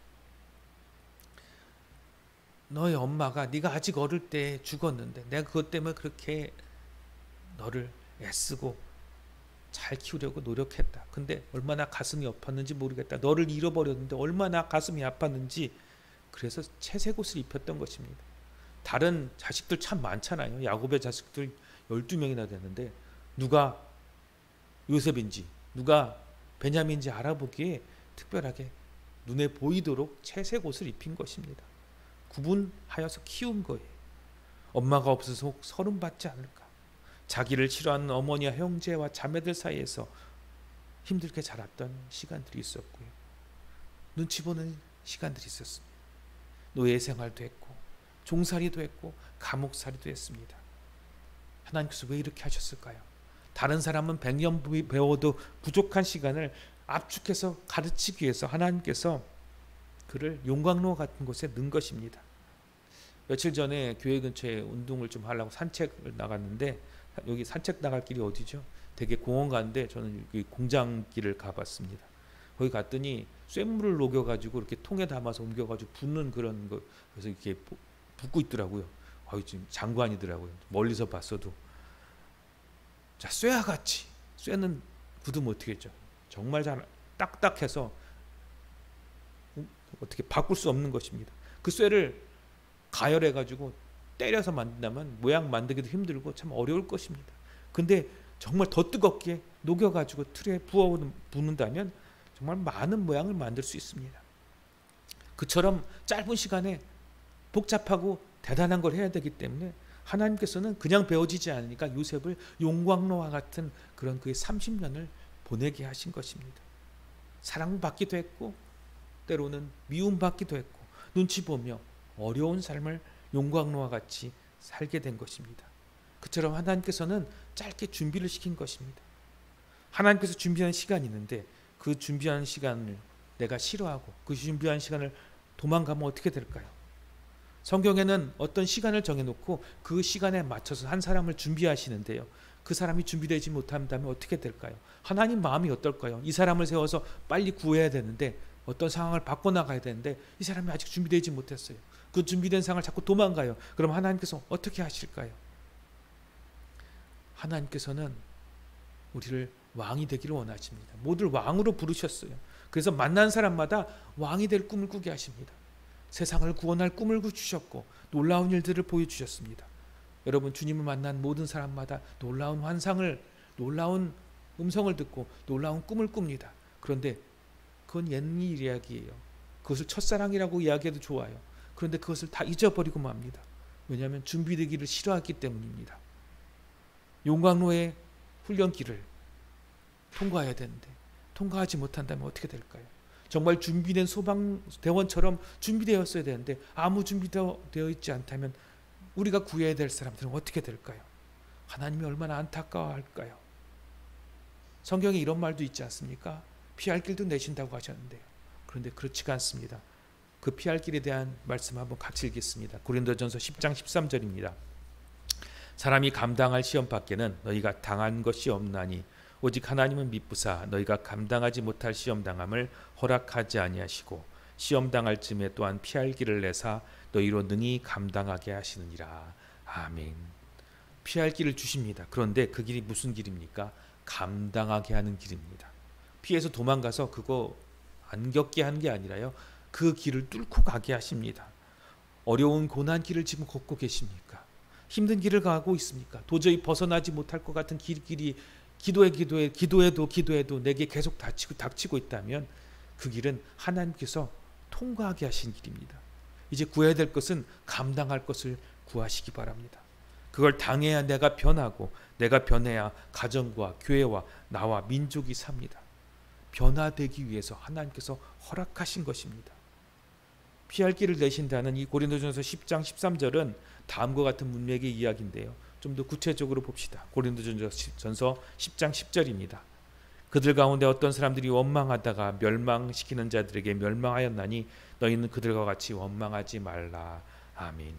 너의 엄마가 네가 아직 어릴 때 죽었는데 내가 그것 때문에 그렇게 너를 애쓰고 잘 키우려고 노력했다. 근데 얼마나 가슴이 아팠는지 모르겠다. 너를 잃어버렸는데 얼마나 가슴이 아팠는지 그래서 채색 옷을 입혔던 것입니다. 다른 자식들 참 많잖아요. 야곱의 자식들 12명이나 되는데 누가 요셉인지 누가 베냐민인지 알아보기에 특별하게 눈에 보이도록 채색 옷을 입힌 것입니다. 구분하여서 키운 거예요. 엄마가 없어서 서름받지 않을까. 자기를 싫어하는 어머니와 형제와 자매들 사이에서 힘들게 자랐던 시간들이 있었고요. 눈치 보는 시간들이 있었습니다. 노예 생활도 했고 종살이도 했고 감옥살이도 했습니다. 하나님께서 왜 이렇게 하셨을까요? 다른 사람은 100년 배워도 부족한 시간을 압축해서 가르치기 위해서 하나님께서 그를 용광로 같은 곳에 넣은 것입니다. 며칠 전에 교회 근처에 운동을 좀 하려고 산책을 나갔는데 여기 산책 나갈 길이 어디죠? 되게 공원 가는데 저는 여기 공장길을 가봤습니다. 거기 갔더니 쇳물을 녹여가지고 이렇게 통에 담아서 옮겨가지고 붓는 그런 거 그래서 이렇게 붓고 있더라고요. 지금 장관이더라고요. 멀리서 봤어도. 자, 쇠와 같이 쇠는 굳으면 어떻게 했죠? 정말 잘 딱딱해서 어떻게 바꿀 수 없는 것입니다. 그 쇠를 가열해 가지고 때려서 만든다면 모양 만들기도 힘들고 참 어려울 것입니다. 근데 정말 더 뜨겁게 녹여 가지고 틀에 부어 붓는다면 정말 많은 모양을 만들 수 있습니다. 그처럼 짧은 시간에 복잡하고 대단한 걸 해야 되기 때문에 하나님께서는 그냥 배워지지 않으니까 요셉을 용광로와 같은 그런 그의 30년을 보내게 하신 것입니다. 사랑받기도 했고 때로는 미움받기도 했고 눈치 보며 어려운 삶을 용광로와 같이 살게 된 것입니다. 그처럼 하나님께서는 짧게 준비를 시킨 것입니다. 하나님께서 준비한 시간이 있는데 그 준비한 시간을 내가 싫어하고 그 준비한 시간을 도망가면 어떻게 될까요? 성경에는 어떤 시간을 정해놓고 그 시간에 맞춰서 한 사람을 준비하시는데요. 그 사람이 준비되지 못한다면 어떻게 될까요? 하나님 마음이 어떨까요? 이 사람을 세워서 빨리 구해야 되는데 어떤 상황을 바꿔나가야 되는데 이 사람이 아직 준비되지 못했어요. 그 준비된 상황을 자꾸 도망가요. 그럼 하나님께서 어떻게 하실까요? 하나님께서는 우리를 왕이 되기를 원하십니다. 모두를 왕으로 부르셨어요. 그래서 만난 사람마다 왕이 될 꿈을 꾸게 하십니다. 세상을 구원할 꿈을 주셨고 놀라운 일들을 보여주셨습니다. 여러분 주님을 만난 모든 사람마다 놀라운 환상을 놀라운 음성을 듣고 놀라운 꿈을 꿉니다. 그런데 그건 옛 이야기예요. 그것을 첫사랑이라고 이야기해도 좋아요. 그런데 그것을 다 잊어버리고 맙니다. 왜냐하면 준비되기를 싫어했기 때문입니다. 용광로의 훈련길을 통과해야 되는데 통과하지 못한다면 어떻게 될까요? 정말 준비된 소방대원처럼 준비되었어야 되는데 아무 준비되어 있지 않다면 우리가 구해야 될 사람들은 어떻게 될까요? 하나님이 얼마나 안타까워할까요? 성경에 이런 말도 있지 않습니까? 피할 길도 내신다고 하셨는데요. 그런데 그렇지가 않습니다. 그 피할 길에 대한 말씀 한번 같이 읽겠습니다. 고린도전서 10장 13절입니다. 사람이 감당할 시험 밖에는 너희가 당한 것이 없나니 오직 하나님은 미쁘사 너희가 감당하지 못할 시험 당함을 허락하지 아니하시고 시험 당할 쯤에 또한 피할 길을 내사 너희로 능히 감당하게 하시느니라. 아멘. 피할 길을 주십니다. 그런데 그 길이 무슨 길입니까? 감당하게 하는 길입니다. 피해서 도망가서 그거 안 겪게 하는 게 아니라요, 그 길을 뚫고 가게 하십니다. 어려운 고난 길을 지금 걷고 계십니까? 힘든 길을 가고 있습니까? 도저히 벗어나지 못할 것 같은 길이 기도해도 내게 계속 닥치고 있다면 그 길은 하나님께서 통과하게 하신 길입니다. 이제 구해야 될 것은 감당할 것을 구하시기 바랍니다. 그걸 당해야 내가 변하고, 내가 변해야 가정과 교회와 나와 민족이 삽니다. 변화되기 위해서 하나님께서 허락하신 것입니다. 피할 길을 내신다는 이 고린도전서 10장 13절은 다음과 같은 문맥의 이야기인데요, 좀 더 구체적으로 봅시다. 고린도전서 10장 10절입니다. 그들 가운데 어떤 사람들이 원망하다가 멸망시키는 자들에게 멸망하였나니 너희는 그들과 같이 원망하지 말라. 아멘.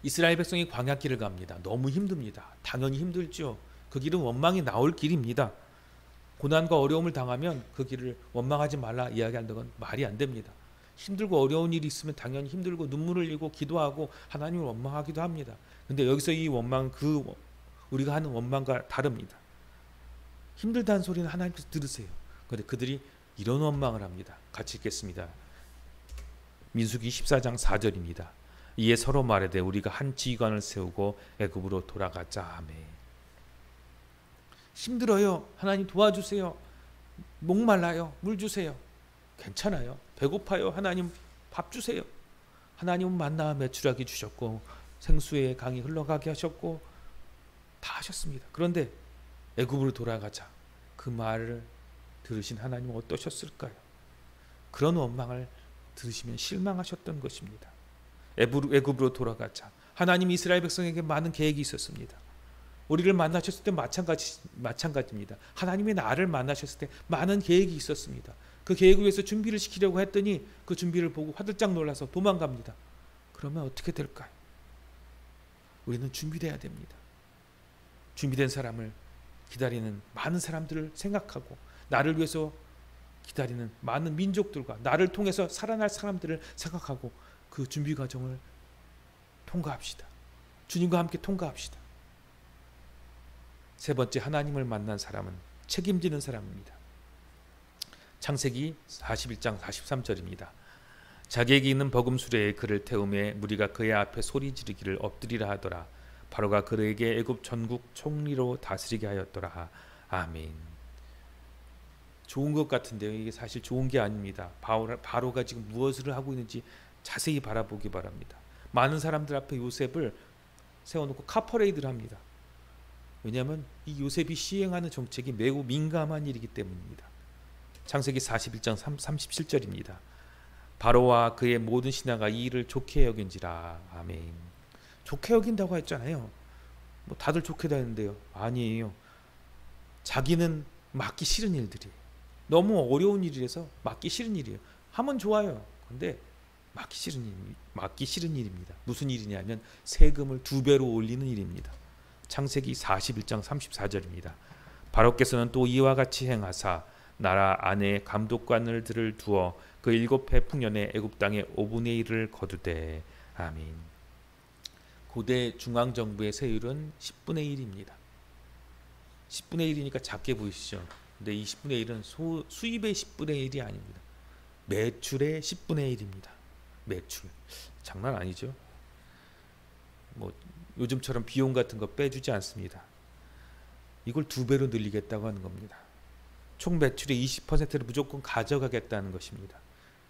이스라엘 백성이 광야길을 갑니다. 너무 힘듭니다. 당연히 힘들죠. 그 길은 원망이 나올 길입니다. 고난과 어려움을 당하면 그 길을 원망하지 말라 이야기하는 건 말이 안 됩니다. 힘들고 어려운 일이 있으면 당연히 힘들고 눈물을 흘리고 기도하고 하나님을 원망하기도 합니다. 근데 여기서 이 원망, 우리가 하는 원망과 다릅니다. 힘들다는 소리는 하나님께서 들으세요. 그런데 그들이 이런 원망을 합니다. 같이 읽겠습니다. 민수기 14장 4절입니다. 이에 서로 말하되 우리가 한 지휘관을 세우고 애굽으로 돌아가자. 아멘. 힘들어요. 하나님 도와주세요. 목말라요. 물 주세요. 괜찮아요. 배고파요. 하나님 밥 주세요. 하나님은 만나와 메추라기 주셨고 생수의 강이 흘러가게 하셨고 다 하셨습니다. 그런데 애굽으로 돌아가자, 그 말을 들으신 하나님은 어떠셨을까요? 그런 원망을 들으시면 실망하셨던 것입니다. 애굽으로 돌아가자. 하나님 이스라엘 백성에게 많은 계획이 있었습니다. 우리를 만나셨을 때 마찬가지입니다. 하나님이 나를 만나셨을 때 많은 계획이 있었습니다. 그 계획을 위해서 준비를 시키려고 했더니 그 준비를 보고 화들짝 놀라서 도망갑니다. 그러면 어떻게 될까요? 우리는 준비돼야 됩니다. 준비된 사람을 기다리는 많은 사람들을 생각하고, 나를 위해서 기다리는 많은 민족들과 나를 통해서 살아날 사람들을 생각하고 그 준비 과정을 통과합시다. 주님과 함께 통과합시다. 세 번째, 하나님을 만난 사람은 책임지는 사람입니다. 창세기 41장 43절입니다. 자기에게 있는 버금수레에 그를 태우매 무리가 그의 앞에 소리 지르기를 엎드리라 하더라. 바로가 그에게 애굽 전국 총리로 다스리게 하였더라. 아멘. 좋은 것 같은데요, 이게 사실 좋은 게 아닙니다. 바로가 지금 무엇을 하고 있는지 자세히 바라보기 바랍니다. 많은 사람들 앞에 요셉을 세워놓고 카퍼레이드를 합니다. 왜냐하면 이 요셉이 시행하는 정책이 매우 민감한 일이기 때문입니다. 창세기 41장 37절입니다. 바로와 그의 모든 신하가 이 일을 좋게 여긴지라. 아멘. 좋게 여긴다고 했잖아요. 뭐 다들 좋게 다니는데요. 아니에요. 자기는 맡기 싫은 일들이에요. 너무 어려운 일이라서 맡기 싫은 일이에요. 하면 좋아요. 근데 맡기 싫은 일입니다. 무슨 일이냐면 세금을 2배로 올리는 일입니다. 창세기 41장 34절입니다. 바로께서는 또 이와 같이 행하사 나라 안에 감독관들을 두어 그 7해 풍년에 애굽 땅의 5분의 1을 거두되. 아멘. 고대 중앙정부의 세율은 10분의 1입니다. 10분의 1이니까 작게 보이시죠? 근데 이 10분의 1은 수입의 10분의 1이 아닙니다. 매출의 10분의 1입니다. 매출. 장난 아니죠? 뭐 요즘처럼 비용 같은 거 빼주지 않습니다. 이걸 2배로 늘리겠다고 하는 겁니다. 총 매출의 20%를 무조건 가져가겠다는 것입니다.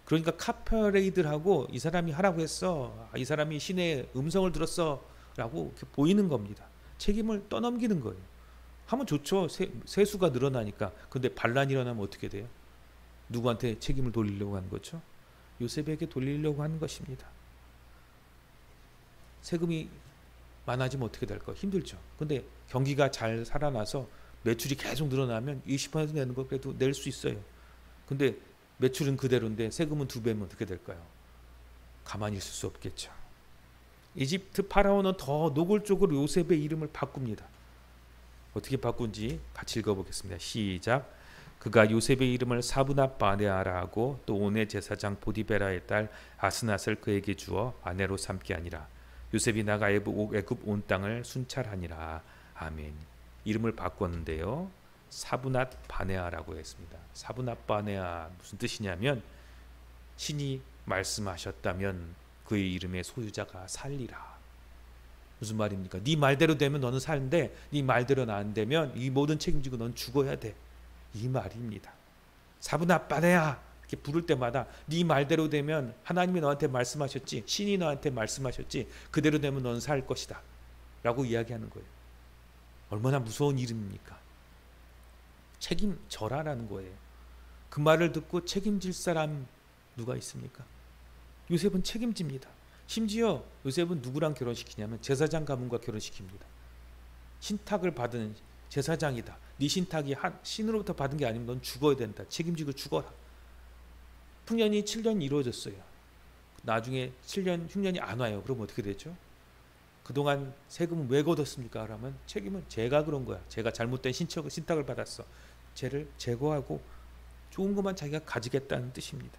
그러니까 카퍼레이드를 하고 이 사람이 하라고 했어, 이 사람이 신의 음성을 들었어 라고 이렇게 보이는 겁니다. 책임을 떠넘기는 거예요. 하면 좋죠. 세수가 늘어나니까. 근데 반란이 일어나면 어떻게 돼요? 누구한테 책임을 돌리려고 하는 거죠? 요셉에게 돌리려고 하는 것입니다. 세금이 많아지면 어떻게 될까? 힘들죠. 근데 경기가 잘 살아나서 매출이 계속 늘어나면 20% 내는 거 그래도 낼 수 있어요. 근데 매출은 그대로인데 세금은 2배면 어떻게 될까요? 가만히 있을 수 없겠죠. 이집트 파라오는 더 노골적으로 요셉의 이름을 바꿉니다. 어떻게 바꾼지 같이 읽어보겠습니다. 시작. 그가 요셉의 이름을 사브낫 바네아라 하고 또 온의 제사장 보디베라의 딸 아스낫을 그에게 주어 아내로 삼게 하니라. 요셉이 나가 애굽 온 땅을 순찰하니라. 아멘. 이름을 바꿨는데요. 사브낫 바네아라고 했습니다. 사브낫 바네아 무슨 뜻이냐면 신이 말씀하셨다면 그의 이름의 소유자가 살리라. 무슨 말입니까? 네 말대로 되면 너는 사는데 네 말대로는 안 되면 이 모든 책임지고 넌 죽어야 돼. 이 말입니다. 사브낫 바네아 이렇게 부를 때마다 네 말대로 되면 하나님이 너한테 말씀하셨지, 신이 너한테 말씀하셨지, 그대로 되면 넌 살 것이다 라고 이야기하는 거예요. 얼마나 무서운 이름입니까? 책임져라라는 거예요. 그 말을 듣고 책임질 사람 누가 있습니까? 요셉은 책임집니다. 심지어 요셉은 누구랑 결혼시키냐면 제사장 가문과 결혼시킵니다. 신탁을 받은 제사장이다. 네 신탁이 신으로부터 받은 게 아니면 넌 죽어야 된다. 책임지고 죽어라. 풍년이 7년 이루어졌어요. 나중에 7년 흉년이 안 와요. 그럼 어떻게 되죠? 그동안 세금은 왜 걷었습니까? 그러면 책임은 제가 그런 거야. 제가 잘못된 신탁을 받았어. 죄를 제거하고 좋은 것만 자기가 가지겠다는 뜻입니다.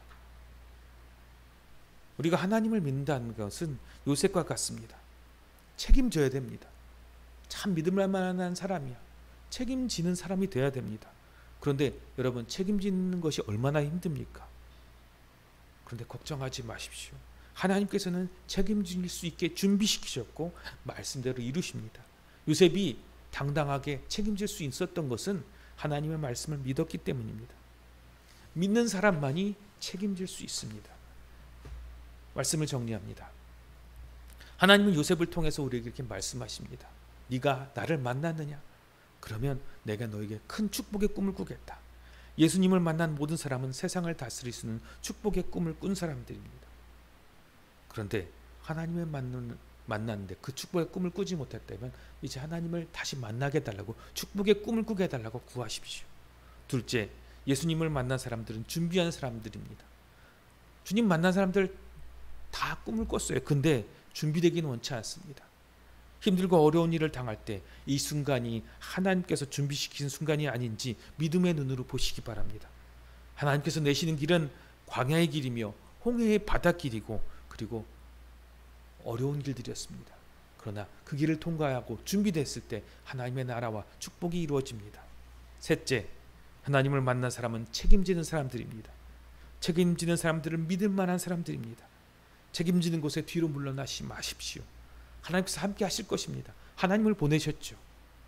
우리가 하나님을 믿는다는 것은 요셉과 같습니다. 책임져야 됩니다. 참 믿을 만한 사람이야. 책임지는 사람이 돼야 됩니다. 그런데 여러분, 책임지는 것이 얼마나 힘듭니까? 그런데 걱정하지 마십시오. 하나님께서는 책임질 수 있게 준비시키셨고 말씀대로 이루십니다. 요셉이 당당하게 책임질 수 있었던 것은 하나님의 말씀을 믿었기 때문입니다. 믿는 사람만이 책임질 수 있습니다. 말씀을 정리합니다. 하나님은 요셉을 통해서 우리에게 이렇게 말씀하십니다. 네가 나를 만났느냐? 그러면 내가 너에게 큰 축복의 꿈을 꾸겠다. 예수님을 만난 모든 사람은 세상을 다스릴 수 있는 축복의 꿈을 꾼 사람들입니다. 그런데 하나님을 만났는데 그 축복의 꿈을 꾸지 못했다면 이제 하나님을 다시 만나게 해달라고, 축복의 꿈을 꾸게 해달라고 구하십시오. 둘째, 예수님을 만난 사람들은 준비한 사람들입니다. 주님 만난 사람들 다 꿈을 꿨어요. 근데 준비되기는 원치 않습니다. 힘들고 어려운 일을 당할 때 이 순간이 하나님께서 준비시킨 순간이 아닌지 믿음의 눈으로 보시기 바랍니다. 하나님께서 내시는 길은 광야의 길이며 홍해의 바닷길이고 그리고 어려운 길들이었습니다. 그러나 그 길을 통과하고 준비됐을 때 하나님의 나라와 축복이 이루어집니다. 셋째, 하나님을 만난 사람은 책임지는 사람들입니다. 책임지는 사람들은 믿을 만한 사람들입니다. 책임지는 곳에 뒤로 물러나지 마십시오. 하나님께서 함께 하실 것입니다. 하나님을 보내셨죠.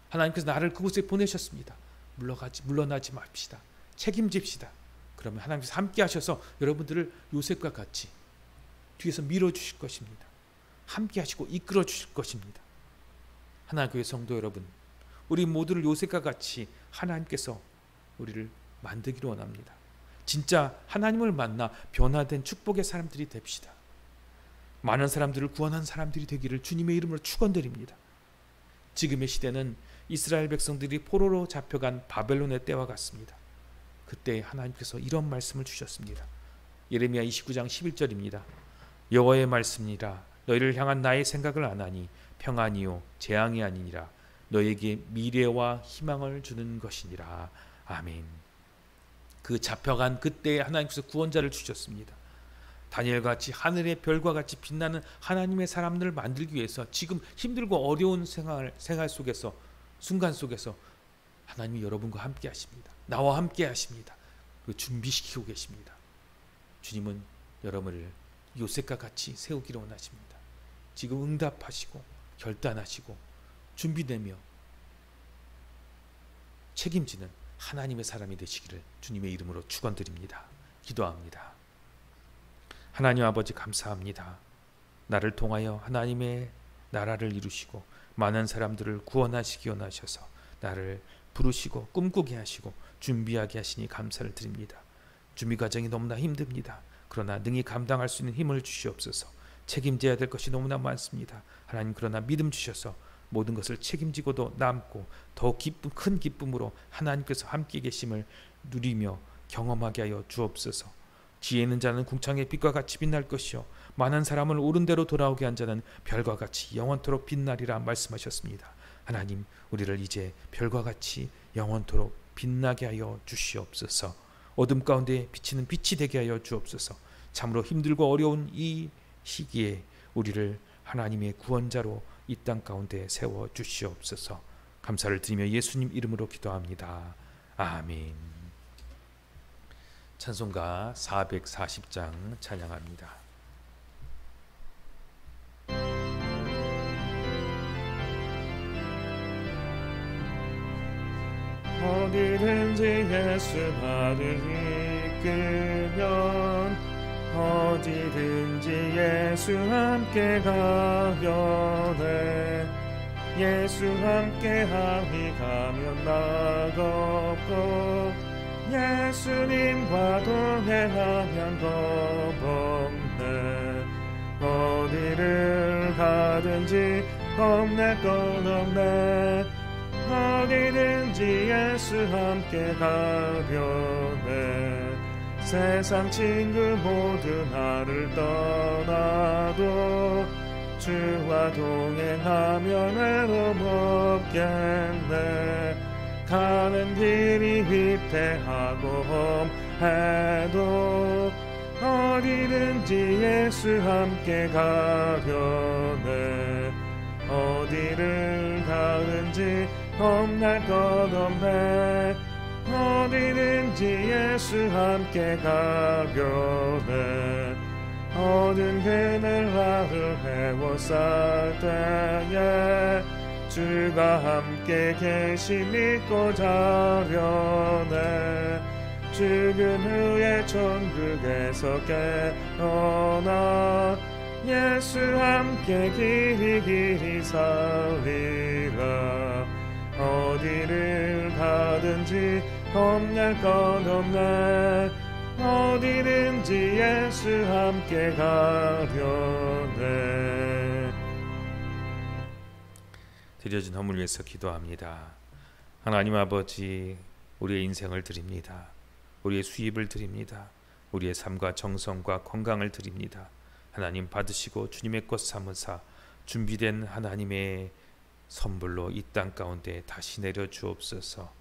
하나님께서 나를 그곳에 보내셨습니다. 물러나지 맙시다. 책임집시다. 그러면 하나님께서 함께 하셔서 여러분들을 요셉과 같이 뒤에서 밀어주실 것입니다. 함께 하시고 이끌어 주실 것입니다. 하나님교회 성도 여러분, 우리 모두를 요셉과 같이 하나님께서 우리를 만들기를 원합니다. 진짜 하나님을 만나 변화된 축복의 사람들이 됩시다. 많은 사람들을 구원한 사람들이 되기를 주님의 이름으로 축원드립니다. 지금의 시대는 이스라엘 백성들이 포로로 잡혀간 바벨론의 때와 같습니다. 그때 하나님께서 이런 말씀을 주셨습니다. 예레미야 29장 11절입니다. 여호와의 말씀이라 너희를 향한 나의 생각을 아나니 평안이요 재앙이 아니니라 너에게 미래와 희망을 주는 것이니라. 아멘. 그 잡혀간 그때 하나님께서 구원자를 주셨습니다. 다니엘같이 하늘의 별과 같이 빛나는 하나님의 사람들을 만들기 위해서 지금 힘들고 어려운 생활 속에서, 순간 속에서 하나님이 여러분과 함께 하십니다. 나와 함께 하십니다. 그리고 준비시키고 계십니다. 주님은 여러분을 요셉과 같이 세우기를 원하십니다. 지금 응답하시고 결단하시고 준비되며 책임지는 하나님의 사람이 되시기를 주님의 이름으로 축원드립니다. 기도합니다. 하나님 아버지 감사합니다. 나를 통하여 하나님의 나라를 이루시고 많은 사람들을 구원하시기 원하셔서 나를 부르시고 꿈꾸게 하시고 준비하게 하시니 감사를 드립니다. 준비 과정이 너무나 힘듭니다. 그러나 능히 감당할 수 있는 힘을 주시옵소서. 책임져야 될 것이 너무나 많습니다. 하나님, 그러나 믿음 주셔서 모든 것을 책임지고도 남고 더 큰 기쁨으로 하나님께서 함께 계심을 누리며 경험하게 하여 주옵소서. 지혜 있는 자는 궁창의 빛과 같이 빛날 것이요 많은 사람을 옳은 대로 돌아오게 한 자는 별과 같이 영원토록 빛나리라 말씀하셨습니다. 하나님, 우리를 이제 별과 같이 영원토록 빛나게 하여 주시옵소서. 어둠 가운데 비치는 빛이 되게 하여 주옵소서. 참으로 힘들고 어려운 이 시기에 우리를 하나님의 구원자로 이 땅 가운데 세워 주시옵소서. 감사를 드리며 예수님 이름으로 기도합니다. 아멘. 찬송가 440장 찬양합니다. 어디든지 예수 나를 이끌면 어디든지 예수 함께 가려네. 예수 함께 하리 가면 낙없고 예수님과 동행하면 겁없네. 어디를 가든지 겁낼 건 없네. 어디든지 예수 함께 가려네. 세상 친구 모두 나를 떠나도 주와 동행하면 외로움 없겠네. 가는 길이 위태하고 험해도 어디든지 예수 함께 가려네. 어디를 가든지 겁날 것 없네. 어디든지 예수 함께 가려네. 어두운 그늘 나를 헤워쌀 때에 주가 함께 계시 믿고 자려네. 죽은 후에 천국에서 깨어나 예수 함께 길이 살리라. 어디를 가든지 겁낼 것 없네. 어디든지 예수 함께 가려네. 드려진 허물 위해서 기도합니다. 하나님 아버지, 우리의 인생을 드립니다. 우리의 수입을 드립니다. 우리의 삶과 정성과 건강을 드립니다. 하나님 받으시고 주님의 것 삼으사 준비된 하나님의 선물로 이 땅 가운데 다시 내려 주옵소서.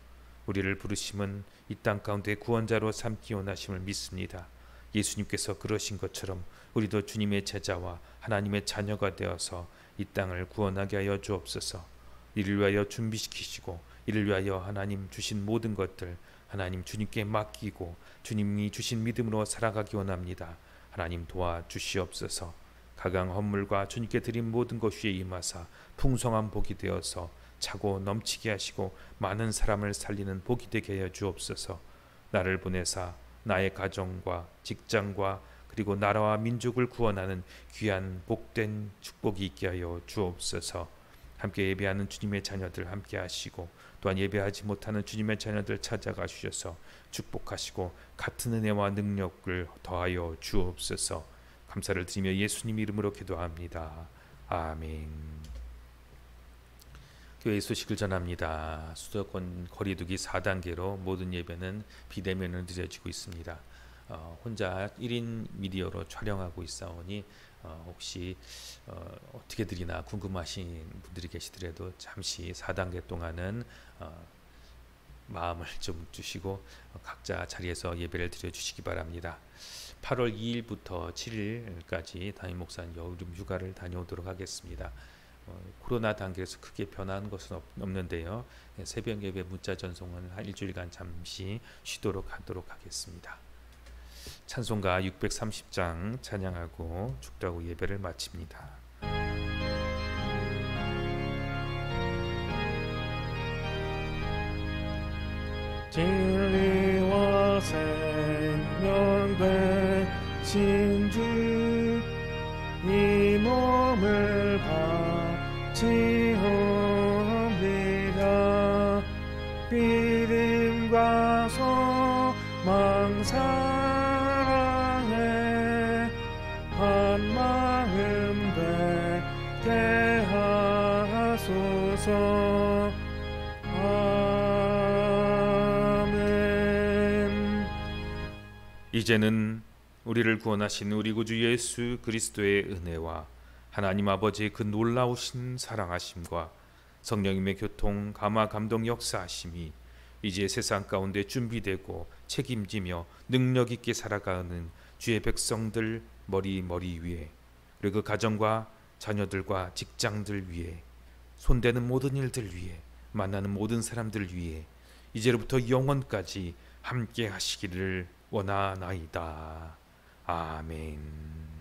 우리를 부르심은 이 땅 가운데 구원자로 삼기 원하심을 믿습니다. 예수님께서 그러신 것처럼 우리도 주님의 제자와 하나님의 자녀가 되어서 이 땅을 구원하게 하여 주옵소서. 이를 위하여 준비시키시고 이를 위하여 하나님 주신 모든 것들 하나님 주님께 맡기고 주님이 주신 믿음으로 살아가기 원합니다. 하나님 도와주시옵소서. 가강 헌물과 주님께 드린 모든 것 위에 임하사 풍성한 복이 되어서 차고 넘치게 하시고 많은 사람을 살리는 복이 되게 하여 주옵소서. 나를 보내사 나의 가정과 직장과 그리고 나라와 민족을 구원하는 귀한 복된 축복이 있게 하여 주옵소서. 함께 예배하는 주님의 자녀들 함께 하시고 또한 예배하지 못하는 주님의 자녀들 찾아가 주셔서 축복하시고 같은 은혜와 능력을 더하여 주옵소서. 감사를 드리며 예수님 이름으로 기도합니다. 아멘. 교회 소식을 전합니다. 수도권 거리두기 4단계로 모든 예배는 비대면으로 드려지고 있습니다. 혼자 1인 미디어로 촬영하고 있사오니 혹시 어떻게 드리나 궁금하신 분들이 계시더라도 잠시 4단계 동안은 마음을 좀 주시고 각자 자리에서 예배를 드려주시기 바랍니다. 8월 2일부터 7일까지 담임 목사는 여름 휴가를 다녀오도록 하겠습니다. 코로나 단계에서 크게 변한 것은 없는데요. 새벽 예배 문자 전송은 한 일주일간 잠시 쉬도록 하도록 하겠습니다. 찬송가 630장 찬양하고 축도하고 예배를 마칩니다. 진리와 생명 되신 주, 이 몸을 바치옵니다. 믿음과 소망 사랑에 한 마음 되게 하소서. 이제는 우리를 구원하신 우리 구주 예수 그리스도의 은혜와 하나님 아버지의 그 놀라우신 사랑하심과 성령님의 교통, 감화, 감동 역사하심이 이제 세상 가운데 준비되고 책임지며 능력 있게 살아가는 주의 백성들 머리 위에, 그리고 그 가정과 자녀들과 직장들 위에, 손대는 모든 일들 위에, 만나는 모든 사람들 위에 이제로부터 영원까지 함께 하시기를 원하나이다. 아멘.